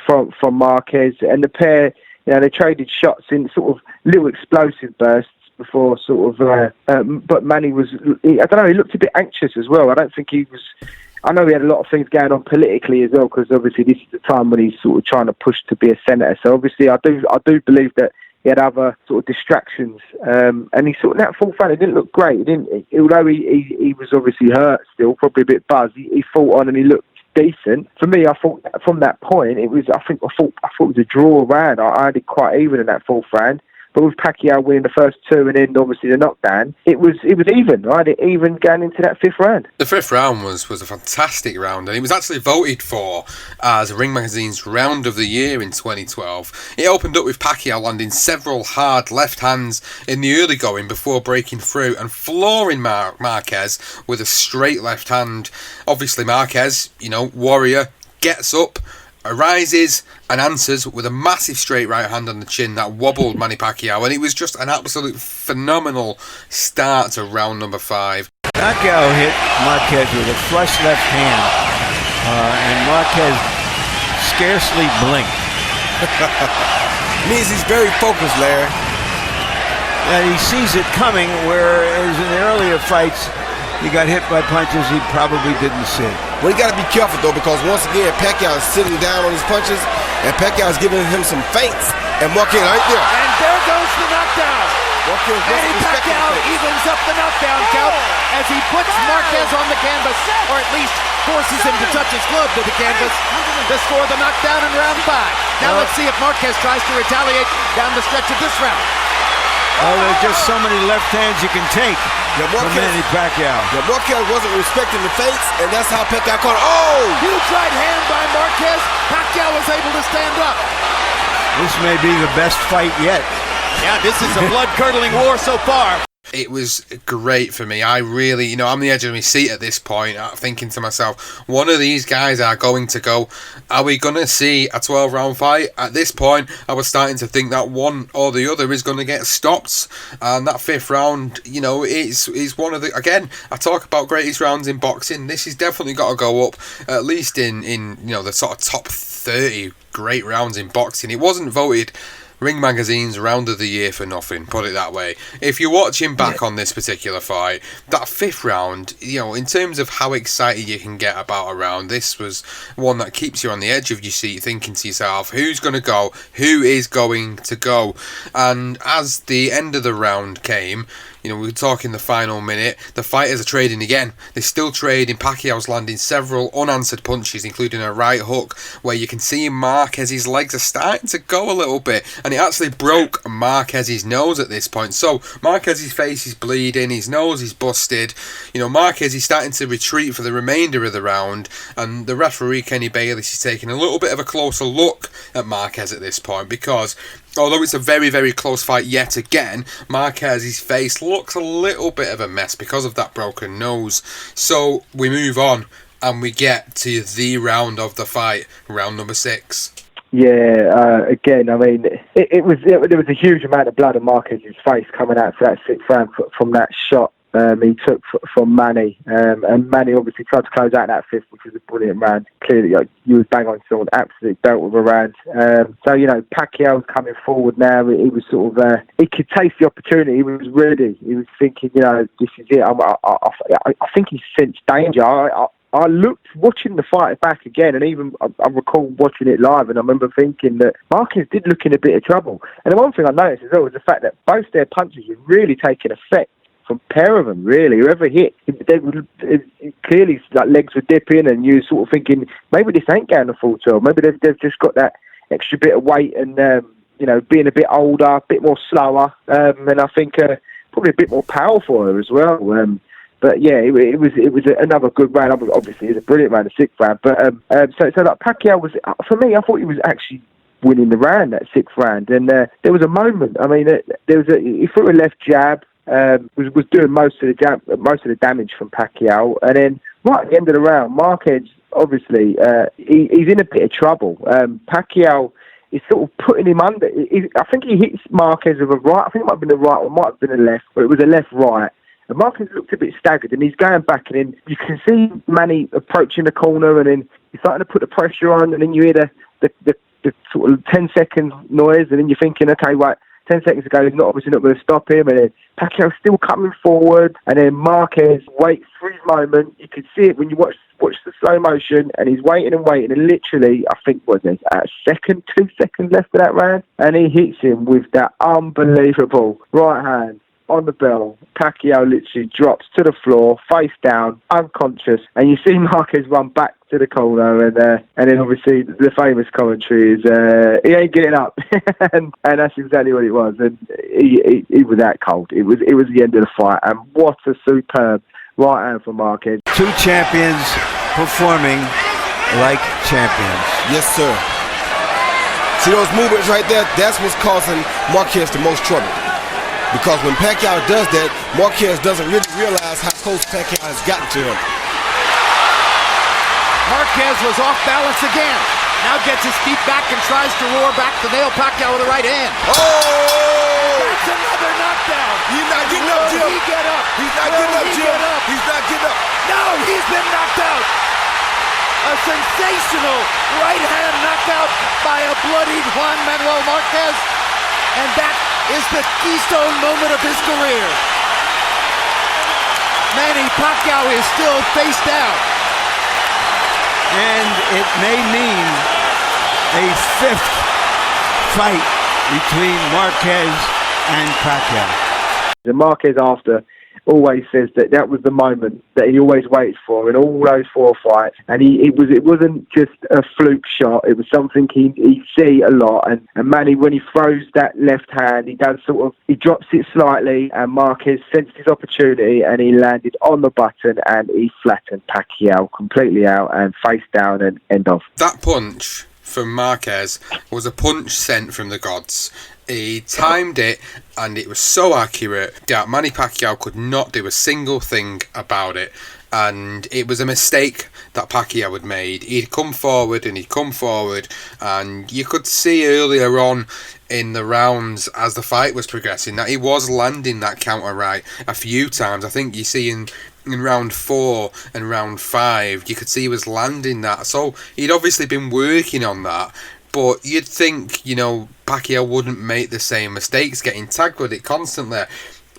from Marquez, and the pair, they traded shots in sort of little explosive bursts before but Manny was, I don't know, he looked a bit anxious as well. I don't think he was, I know he had a lot of things going on politically as well, because obviously this is the time when he's sort of trying to push to be a senator. So obviously I do believe that he had other sort of distractions, and he sort of, that 4th round, it didn't look great. Although he was obviously hurt still, probably a bit buzzed. He fought on and he looked decent. For me, I thought from that point it was, I thought it was a draw round. I had it quite even in that 4th round. But with Pacquiao winning the first 2 and then obviously the knockdown, it was even, right? Even going into that 5th round. The 5th round was a fantastic round, and it was actually voted for as Ring Magazine's Round of the Year in 2012. It opened up with Pacquiao landing several hard left hands in the early going before breaking through and flooring Marquez with a straight left hand. Obviously Marquez, warrior, gets up, arises and answers with a massive straight right hand on the chin that wobbled Manny Pacquiao, and it was just an absolute phenomenal start to round number 5. Pacquiao hit Marquez with a flush left hand, and Marquez scarcely blinked. Means he's very focused, Larry. And he sees it coming, whereas in the earlier fights he got hit by punches he probably didn't see. Well, you got to be careful, though, because once again, Pacquiao is sitting down on his punches, and Pacquiao is giving him some feints, and Marquez right there. And there goes the knockdown. Manny Pacquiao evens up the knockdown count as he puts Marquez on the canvas, or at least forces him to touch his glove to the canvas to score the knockdown in round 5. Now let's see if Marquez tries to retaliate down the stretch of this round. Well, there's just so many left hands you can take from Manny Pacquiao. Marquez wasn't respecting the feints, and that's how Pacquiao caught it. Oh! Huge right hand by Marquez. Pacquiao was able to stand up. This may be the best fight yet. Yeah, this is a blood-curdling war so far. It was great for me. I really, I'm the edge of my seat at this point, thinking to myself, one of these guys are going to go. Are we going to see a 12-round fight? At this point, I was starting to think that one or the other is going to get stopped. And that 5th round, is one of the, again, I talk about greatest rounds in boxing. This has definitely got to go up, at least in the sort of top 30 great rounds in boxing. It wasn't voted Ring Magazine's Round of the Year for nothing, put it that way. If you're watching back on this particular fight, that 5th round, in terms of how excited you can get about a round, this was one that keeps you on the edge of your seat thinking to yourself, who's going to go? Who is going to go? And as the end of the round came, we were talking the final minute, the fighters are trading again. They're still trading. Pacquiao's landing several unanswered punches, including a right hook, where you can see Marquez's legs are starting to go a little bit, and it actually broke Marquez's nose at this point. So Marquez's face is bleeding, his nose is busted. Marquez is starting to retreat for the remainder of the round, and the referee, Kenny Bayless, is taking a little bit of a closer look at Marquez at this point, because although it's a very, very close fight yet again, Marquez's face looks a little bit of a mess because of that broken nose. So we move on and we get to the round of the fight, round number 6. Yeah, again, I mean, there was a huge amount of blood on Marquez's face coming out for that 6th round from that shot he took from Manny. And Manny obviously tried to close out that 5th, which was a brilliant round. Clearly, you was bang on someone, absolutely dealt with a round. So, Pacquiao coming forward now. He was sort of, he could taste the opportunity. He was ready. He was thinking, this is it. I think he sensed danger. I looked, watching the fight back again, and even I recall watching it live, and I remember thinking that Marquez did look in a bit of trouble. And the one thing I noticed as well was the fact that both their punches were really taking effect from a pair of them, really. Whoever hit, they were clearly like legs were dipping, and you were sort of thinking, maybe this ain't going to full 12. Maybe they've just got that extra bit of weight and, being a bit older, a bit more slower, and I think probably a bit more powerful as well. But yeah, it was another good round. Obviously, it was a brilliant round, the 6th round. But so like Pacquiao was, for me, I thought he was actually winning the round, that 6th round. And there was a moment. I mean, he threw a left jab, was doing most of the damage from Pacquiao, and then right at the end of the round, Marquez obviously he's in a bit of trouble. Pacquiao is sort of putting him under. I think he hits Marquez with a right. I think it might have been the right, or it might have been a left, but it was a left-right. And Marquez looked a bit staggered, and he's going back, and then you can see Manny approaching the corner, and then he's starting to put the pressure on, and then you hear the sort of 10-second noise, and then you're thinking, okay, right, 10 seconds ago, he's obviously not going to stop him, and then Pacquiao's still coming forward, and then Marquez waits for his moment. You could see it when you watch the slow motion, and he's waiting, and literally, I think, was it a second, 2 seconds left of that round, and he hits him with that unbelievable right hand on the bell. Pacquiao literally drops to the floor, face down, unconscious, and you see Marquez run back to the corner, and then obviously the famous commentary is he ain't getting up, and that's exactly what it was. And he was that cold. It was the end of the fight, and what a superb right hand for Marquez. 2 champions performing like champions. Yes, sir. See those movements right there? That's what's causing Marquez the most trouble. Because when Pacquiao does that, Marquez doesn't really realize how close Pacquiao has gotten to him. Marquez was off balance again. Now gets his feet back and tries to roar back to nail Pacquiao with the right hand. Oh! That's another knockdown. He's not getting up, Jim. Will he get up? He's not getting up, Jim. He's not getting up. No, he's been knocked out. A sensational right hand knockout by a bloodied Juan Manuel Marquez. And that is the keystone moment of his career. Manny Pacquiao is still face down. And it may mean a 5th fight between Marquez and Pacquiao. The Marquez after always says that was the moment that he always waits for in all those 4 fights, and it wasn't just a fluke shot. It was something he see a lot, and Manny, when he throws that left hand, he drops it slightly, and Marquez sensed his opportunity, and he landed on the button, and he flattened Pacquiao completely out and face down and end off. That punch from Marquez was a punch sent from the gods. He timed it, and it was so accurate that Manny Pacquiao could not do a single thing about it. And it was a mistake that Pacquiao had made. He'd come forward, and you could see earlier on in the rounds as the fight was progressing that he was landing that counter right a few times. I think you see in round 4 and round 5, you could see he was landing that. So he'd obviously been working on that. But you'd think, Pacquiao wouldn't make the same mistakes, getting tagged with it constantly.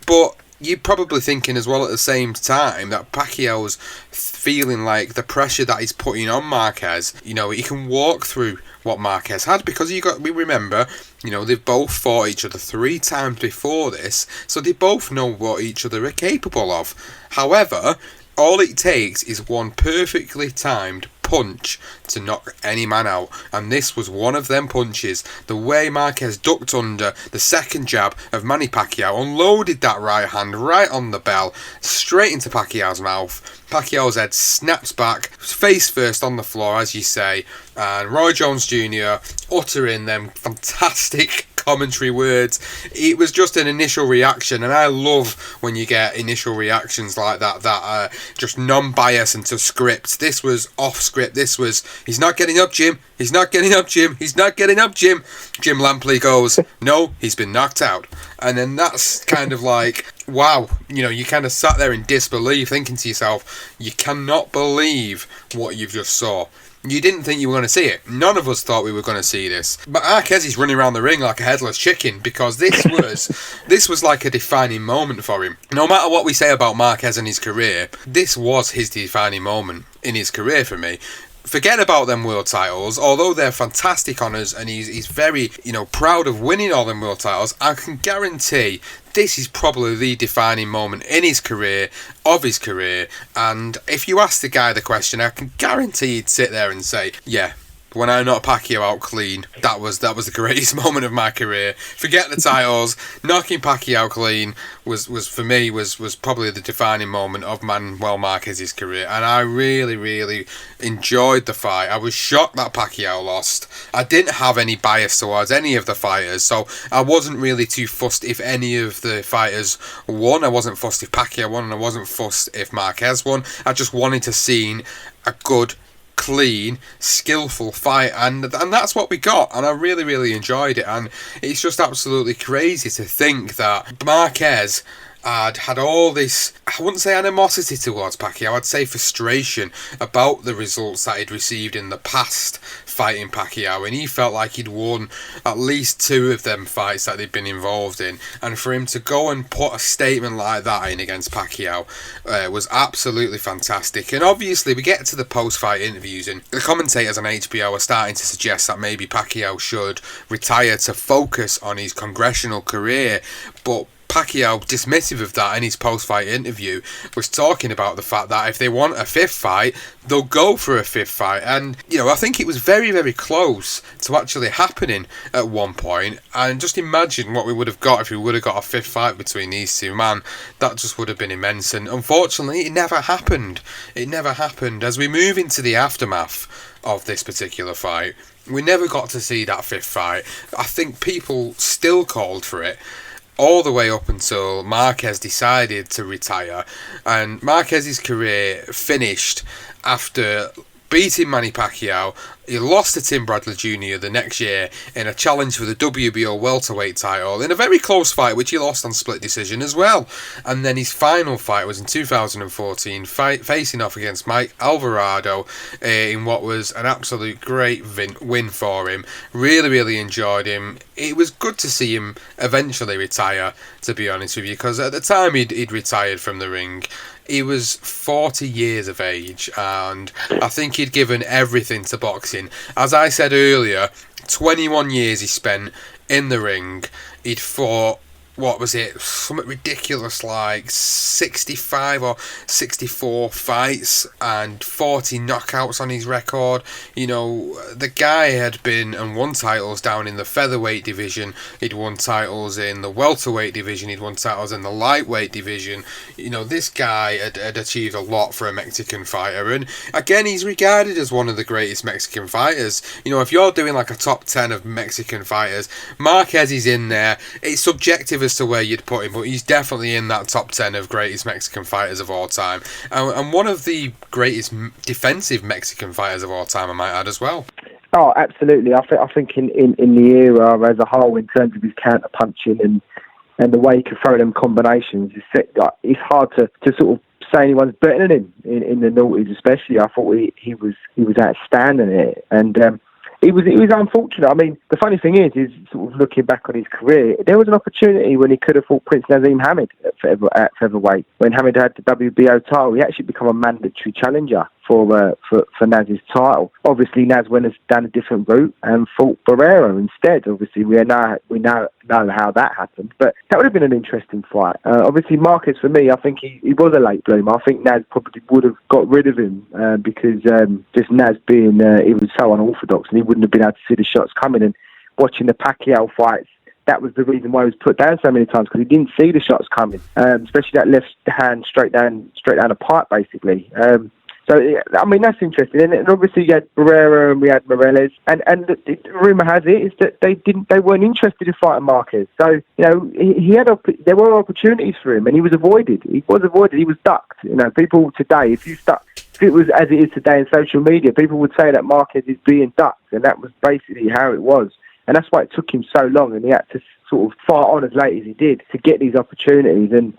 But you're probably thinking as well at the same time that Pacquiao's feeling like the pressure that he's putting on Marquez, he can walk through what Marquez had, because we remember, they've both fought each other 3 times before this, so they both know what each other are capable of. However, all it takes is one perfectly timed punch to knock any man out, and this was one of them punches. The way Marquez ducked under the second jab of Manny Pacquiao, unloaded that right hand right on the bell, straight into Pacquiao's mouth. Pacquiao's head snaps back, face first on the floor, as you say, and Roy Jones Jr. uttering them fantastic commentary words. It was just an initial reaction, and I love when you get initial reactions like that are just non-biased and to script. This was off script. This was, he's not getting up, Jim. He's not getting up, Jim. He's not getting up, Jim. Jim Lampley goes, no, he's been knocked out. And then that's kind of like, wow, you kind of sat there in disbelief, thinking to yourself, you cannot believe what you've just saw. You didn't think you were going to see it. None of us thought we were going to see this. But Marquez is running around the ring like a headless chicken, because this was like a defining moment for him. No matter what we say about Marquez and his career, this was his defining moment in his career for me. Forget about them world titles, although they're fantastic honours, and he's very, proud of winning all them world titles. I can guarantee this is probably the defining moment in his career, and if you ask the guy the question, I can guarantee he'd sit there and say, yeah, when I knocked Pacquiao out clean, that was the greatest moment of my career. Forget the titles, knocking Pacquiao clean was for me was probably the defining moment of Manuel Marquez's career, and I really, really enjoyed the fight. I was shocked that Pacquiao lost. I didn't have any bias towards any of the fighters, so I wasn't really too fussed if any of the fighters won. I wasn't fussed if Pacquiao won, and I wasn't fussed if Marquez won. I just wanted to see a good, clean, skillful fight, and that's what we got, and I really, really enjoyed it. And it's just absolutely crazy to think that Marquez had all this, I wouldn't say animosity towards Pacquiao, I'd say frustration about the results that he'd received in the past fighting Pacquiao, and he felt like he'd won at least 2 of them fights that they'd been involved in, and for him to go and put a statement like that in against Pacquiao was absolutely fantastic. And obviously we get to the post-fight interviews, and the commentators on HBO are starting to suggest that maybe Pacquiao should retire to focus on his congressional career, but Pacquiao, dismissive of that in his post-fight interview, was talking about the fact that if they want a 5th fight, they'll go for a 5th fight. And, I think it was very, very close to actually happening at one point. And just imagine what we would have got if we would have got a 5th fight between these two, man. That just would have been immense. And unfortunately, it never happened. It never happened. As we move into the aftermath of this particular fight, we never got to see that 5th fight. I think people still called for it all the way up until Marquez decided to retire, and Marquez's career finished after beating Manny Pacquiao. He lost to Tim Bradley Jr. the next year in a challenge for the WBO welterweight title in a very close fight, which he lost on split decision as well. And then his final fight was in 2014, facing off against Mike Alvarado in what was an absolute great win for him. Really, really enjoyed him. It was good to see him eventually retire, to be honest with you, because at the time he'd retired from the ring, he was 40 years of age, and I think he'd given everything to boxing. As I said earlier, 21 years he spent in the ring. He'd fought what was it, something ridiculous like 65 or 64 fights and 40 knockouts on his record. You know, the guy had been and won titles down in the featherweight division, he'd won titles in the welterweight division, he'd won titles in the lightweight division. You know, this guy had achieved a lot for a Mexican fighter, and again, he's regarded as one of the greatest Mexican fighters. You know, if you're doing like a top 10 of Mexican fighters, Marquez is in there. It's subjective as to where you'd put him, but he's definitely in that top 10 of greatest Mexican fighters of all time, and one of the greatest defensive Mexican fighters of all time, I might add, as well. Oh, absolutely. I think in the era as a whole, in terms of his counter punching and the way he can throw them combinations, it's hard to sort of say anyone's better than him in the noughties, especially. I thought he was outstanding at it, and it was unfortunate. I mean, the funny thing is sort of looking back on his career, there was an opportunity when he could have fought Prince Naseem Hamed at featherweight. When Hamed had the WBO title, he actually became a mandatory challenger for Naz's title. Obviously, Naz went down a different route and fought Barrera instead. Obviously, we now know how that happened, but that would have been an interesting fight. Obviously, Marquez, for me, I think he was a late bloomer. I think Naz probably would have got rid of him because just Naz being he was so unorthodox, and he wouldn't have been able to see the shots coming. And watching the Pacquiao fights, that was the reason why he was put down so many times, because he didn't see the shots coming, especially that left hand straight down the pipe, basically. So, I mean, that's interesting. And obviously you had Barrera and we had Morales. And the rumour has it is that they weren't interested in fighting Marquez. So, you know, there were opportunities for him and he was avoided. He was ducked. You know, people today, if it was as it is today in social media, people would say that Marquez is being ducked, and that was basically how it was. And that's why it took him so long, and he had to sort of fight on as late as he did to get these opportunities. And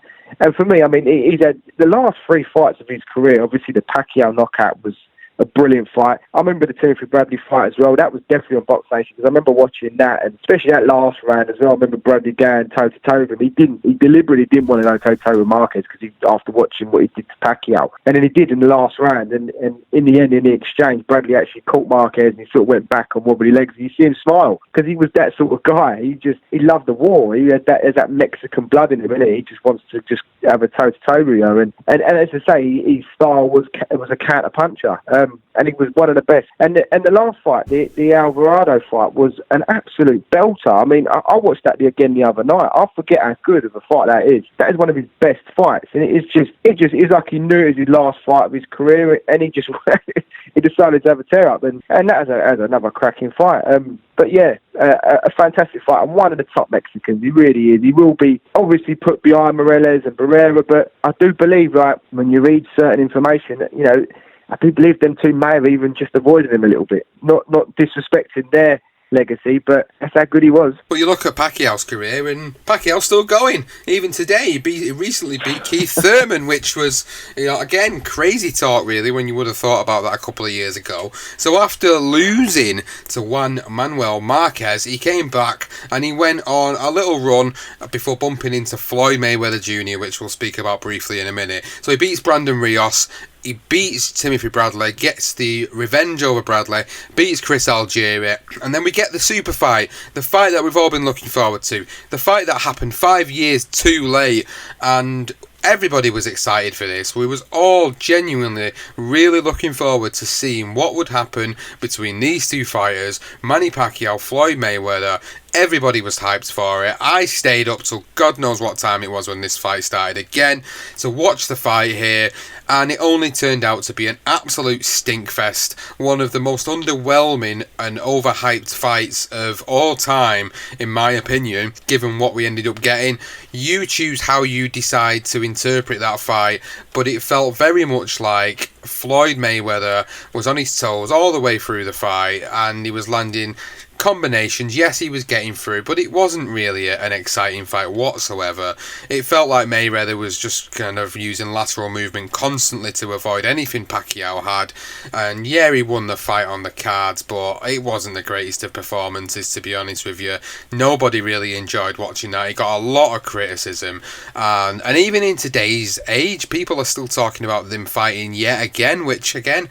for me, I mean, he's had the last 3 fights of his career. Obviously, the Pacquiao knockout was a brilliant fight. I remember the Timothy Bradley fight as well. That was definitely on Box Nation, because I remember watching that, and especially that last round as well. I remember Bradley going toe-to-toe with him. He deliberately didn't want to go toe-to-toe with Marquez, because after watching what he did to Pacquiao. And then he did in the last round, and in the end, in the exchange, Bradley actually caught Marquez, and he sort of went back on wobbly legs, and you see him smile, because he was that sort of guy. He loved the war. He had that Mexican blood in him, and he just wants to just have a toe-to-toe with you. And as I say, his style was a counter-puncher. And he was one of the best. And the last fight, the Alvarado fight, was an absolute belter. I mean, I watched that again the other night. I forget how good of a fight that is. That is one of his best fights, and it's like he knew it was his last fight of his career, and he decided to have a tear up, and that was another cracking fight. But yeah, a fantastic fight, and one of the top Mexicans. He really is. He will be obviously put behind Morales and Barrera, but I do believe, like, when you read certain information, that, you know, I do believe them two may have even just avoided him a little bit. Not disrespecting their legacy, but that's how good he was. But you look at Pacquiao's career, and Pacquiao's still going. Even today, he recently beat Keith Thurman, which was, you know, again, crazy talk, really, when you would have thought about that a couple of years ago. So after losing to Juan Manuel Marquez, he came back and he went on a little run before bumping into Floyd Mayweather Jr., which we'll speak about briefly in a minute. So he beats Brandon Rios, he beats Timothy Bradley, gets the revenge over Bradley, beats Chris Algieri, and then we get the super fight, the fight that we've all been looking forward to, the fight that happened 5 years too late, and everybody was excited for this. We was all genuinely really looking forward to seeing what would happen between these two fighters, Manny Pacquiao, Floyd Mayweather. Everybody was hyped for it. I stayed up till God knows what time it was when this fight started again to watch the fight here, and it only turned out to be an absolute stinkfest. One of the most underwhelming and overhyped fights of all time, in my opinion, given what we ended up getting. You choose how you decide to interpret that fight, but it felt very much like Floyd Mayweather was on his toes all the way through the fight, and he was landing combinations. Yes, he was getting through, but it wasn't really an exciting fight whatsoever. It felt like Mayweather was just kind of using lateral movement constantly to avoid anything Pacquiao had, and yeah, he won the fight on the cards, but it wasn't the greatest of performances, to be honest with you. Nobody really enjoyed watching that. He got a lot of criticism, and even in today's age, people are still talking about them fighting yet again, which again,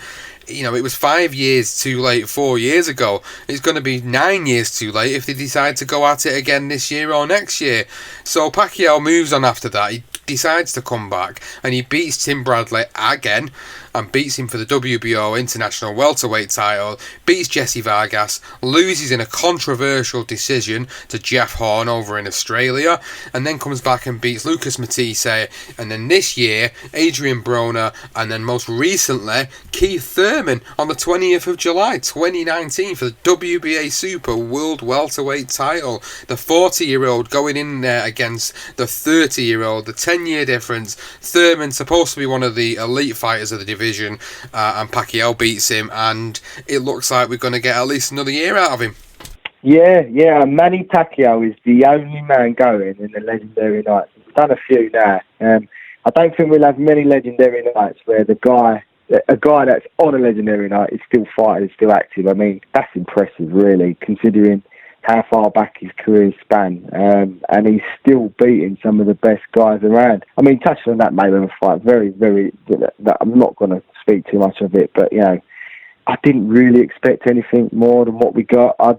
it was 5 years too late 4 years ago. It's going to be 9 years too late if they decide to go at it again this year or next year. So Pacquiao moves on after that. He decides to come back and he beats Tim Bradley again and beats him for the WBO International Welterweight title, beats Jesse Vargas, loses in a controversial decision to Jeff Horn over in Australia, and then comes back and beats Lucas Matisse, and then this year Adrian Broner, and then most recently Keith Thurman on the 20th of July 2019 for the WBA Super World Welterweight title. The 40-year-old going in there against the 30-year-old, the 10-year difference. Thurman supposed to be one of the elite fighters of the division, and Pacquiao beats him, and it looks like we're going to get at least another year out of him. Yeah, Manny Pacquiao is the only man going in the legendary nights. We've done a few now. I don't think we'll have many legendary nights where a guy that's on a legendary night is still fighting, is still active. I mean, that's impressive, really, considering how far back his career span, and he's still beating some of the best guys around. I mean, touching on that Mayweather fight, very, very. I'm not going to speak too much of it, but I didn't really expect anything more than what we got. I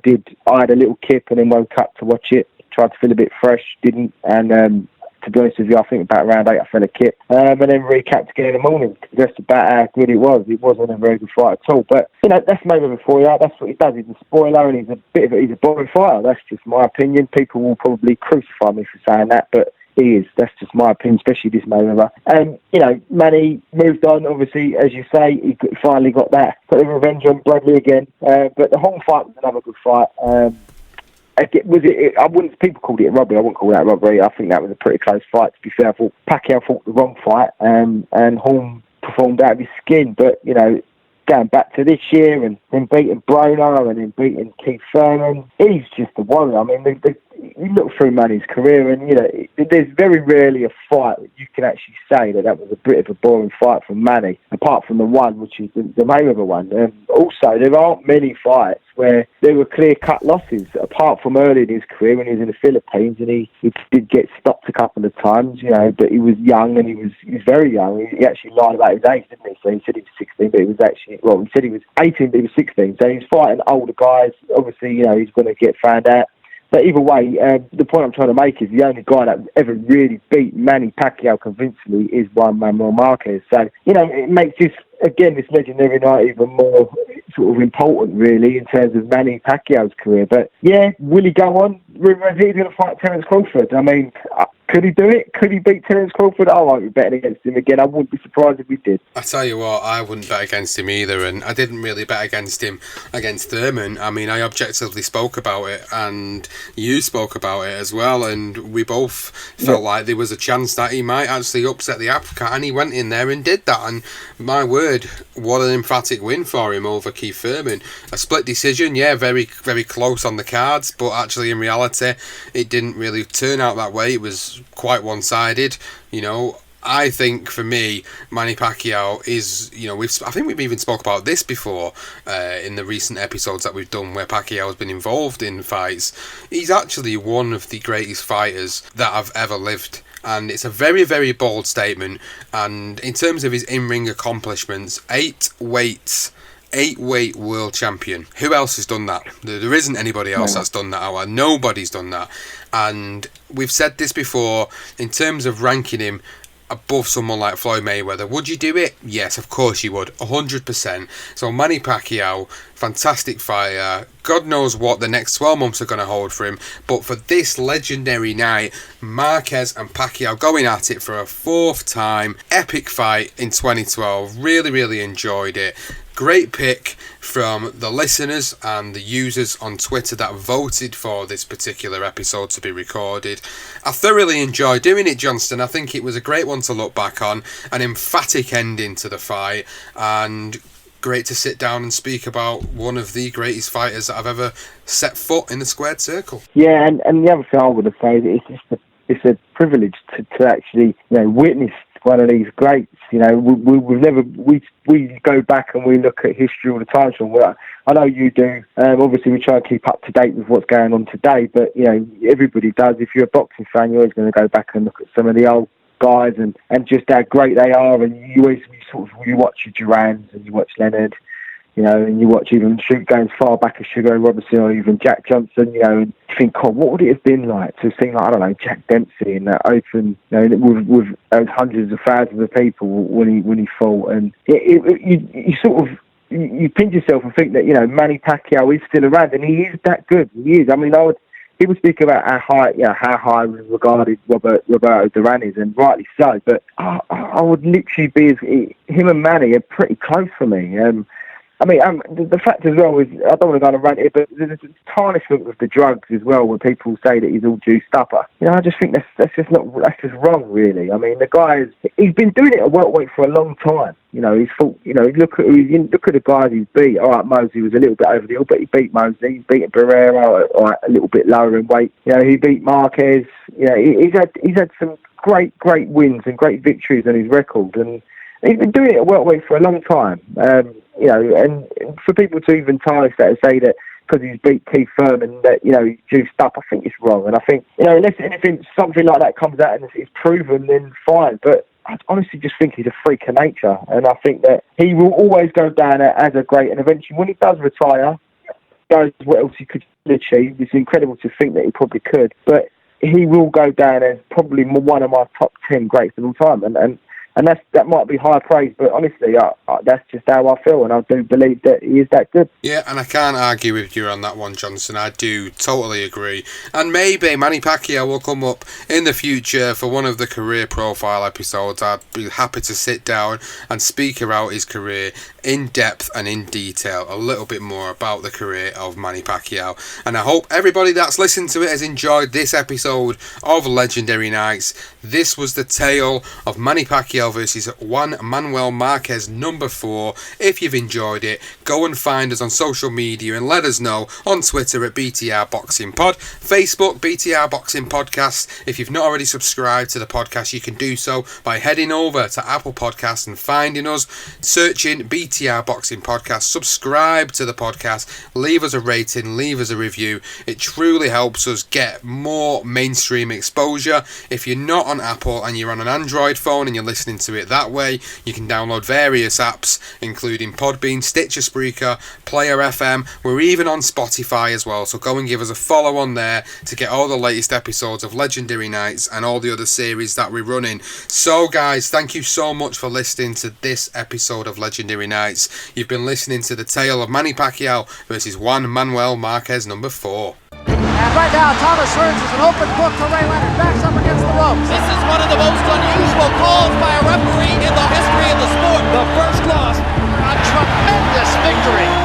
had a little kip and then woke up to watch it. Tried to feel a bit fresh, didn't, and to be honest with you, I think about round 8 I fell a kip, and then recapped again in the morning. Just about how good it was. It wasn't a very good fight at all. But that's Mayweather for you. That's what he does. He's a spoiler, and he's a boring fighter. That's just my opinion. People will probably crucify me for saying that, but he is. That's just my opinion, especially this Mayweather. Manny moved on. Obviously, as you say, he finally got that revenge on Bradley again. But the Hong fight was another good fight. People called it a robbery. I wouldn't call that a robbery. I think that was a pretty close fight. To be fair, I thought Pacquiao fought the wrong fight, and Horn performed out of his skin. But going back to this year and then beating Broner and then beating Keith Thurman, he's just a warrior. I mean, you look through Manny's career, and there's very rarely a fight that you can actually say that was a bit of a boring fight from Manny, apart from the one, which is the Mayweather one. Also, there aren't many fights where there were clear-cut losses, apart from early in his career when he was in the Philippines, and he did get stopped a couple of times, but he was young, and he was very young. He actually lied about his age, didn't he? So he said he was 16, but he was actually, he said he was 18, but he was 16. So he's fighting older guys. Obviously, he's going to get found out. But either way, the point I'm trying to make is the only guy that ever really beat Manny Pacquiao convincingly is Juan Manuel Marquez. So, it makes this legendary night even more sort of important, really, in terms of Manny Pacquiao's career. But, will he go on? Is he going to fight Terence Crawford? I mean, could he do it? Could he beat Terence Crawford? I won't be betting against him again. I wouldn't be surprised if he did. I tell you what, I wouldn't bet against him either, and I didn't really bet against him against Thurman. I mean, I objectively spoke about it, and you spoke about it as well, and we both felt like there was a chance that he might actually upset the apple cart, and he went in there and did that, and my word, what an emphatic win for him over Keith Thurman. A split decision, very, very close on the cards, but actually in reality, it didn't really turn out that way. It was quite one-sided. I think for me, Manny Pacquiao is, I think we've even spoke about this before in the recent episodes that we've done where Pacquiao has been involved in fights. He's actually one of the greatest fighters that have ever lived. And it's a very, very bold statement. And in terms of his in-ring accomplishments, 8-weight world champion. Who else has done that? There isn't anybody else that's done that. Nobody's done that. And we've said this before, in terms of ranking him above someone like Floyd Mayweather, would you do it? Yes, of course you would, 100%. So Manny Pacquiao, fantastic fighter. God knows what the next 12 months are going to hold for him. But for this legendary night, Marquez and Pacquiao going at it for a 4th time. Epic fight in 2012. Really, really enjoyed it. Great pick from the listeners and the users on Twitter that voted for this particular episode to be recorded. I thoroughly enjoyed doing it, Johnston. I think it was a great one to look back on, an emphatic ending to the fight, and great to sit down and speak about one of the greatest fighters that I've ever set foot in the squared circle. Yeah, and the other thing I would have said is it's a privilege to actually witness one of these greats. We go back and we look at history all the time. So I know you do. Obviously, we try to keep up to date with what's going on today. But everybody does. If you're a boxing fan, you're always going to go back and look at some of the old guys and just how great they are. And you watch your Durans and you watch Leonard You know, and you watch even going far back as Sugar Ray Robinson or even Jack Johnston, you know, and you think, God, what would it have been like to see, like, I don't know, Jack Dempsey in that open, you know, with those hundreds of thousands of people when he fought, and you sort of you pinch yourself and think that, you know, Manny Pacquiao is still around, and he is that good. He is. I mean, people speak about how high regarded Roberto Duran is, and rightly so. But I would literally be him and Manny are pretty close for me. I mean, the fact as well is, I don't want to go on a rant here, but there's a tarnishment with the drugs as well, when people say that he's all juiced up. You know, I just think that's just wrong, really. I mean, the guy he's been doing it at welterweight for a long time. You know, he's fought. You know, look at the guys he's beat. All right, Mosley was a little bit over the hill, but he beat Mosley. He's beaten Barrera, a little bit lower in weight. You know, he beat Marquez. You know, he's had some great wins and great victories on his record, and he's been doing it at welterweight for a long time. You know, and for people to even tarnish that and say that because he's beat Keith Thurman that, you know, he's juiced up, I think it's wrong. And I think, you know, unless anything, something like that comes out and it's proven, then fine. But I honestly just think he's a freak of nature, and I think that he will always go down as a great. And eventually, when he does retire, knows what else he could achieve. It's incredible to think that he probably could, but he will go down as probably one of my top 10 greats of all time. And that might be high praise, but honestly, that's just how I feel, and I do believe that he is that good. Yeah, and I can't argue with you on that one, Johnston. I do totally agree. And maybe Manny Pacquiao will come up in the future for one of the career profile episodes. I'd be happy to sit down and speak about his career in depth and in detail, a little bit more about the career of Manny Pacquiao. And I hope everybody that's listened to it has enjoyed this episode of Legendary Nights. This was the tale of Manny Pacquiao versus Juan Manuel Marquez number 4. If you've enjoyed it, go and find us on social media and let us know on Twitter at BTR Boxing Pod, Facebook BTR Boxing Podcast. If you've not already subscribed to the podcast, you can do so by heading over to Apple Podcasts and finding us, searching BTR Boxing Podcast, subscribe to the podcast, leave us a rating, leave us a review. It truly helps us get more mainstream exposure. If you're not on Apple and you're on an Android phone and you're listening to it that way, you can download various apps including Podbean, Stitcher, Spreaker, Player FM. We're even on Spotify as well, so go and give us a follow on there to get all the latest episodes of Legendary Nights and all the other series that we're running. So guys, thank you so much for listening to this episode of Legendary Nights. You've been listening to the tale of Manny Pacquiao versus Juan Manuel Marquez number 4. And right now, Thomas Hearns is an open book for Ray Leonard. Backs up against the ropes. This is one of the most unusual calls by a referee in the history of the sport. The first loss. A tremendous victory.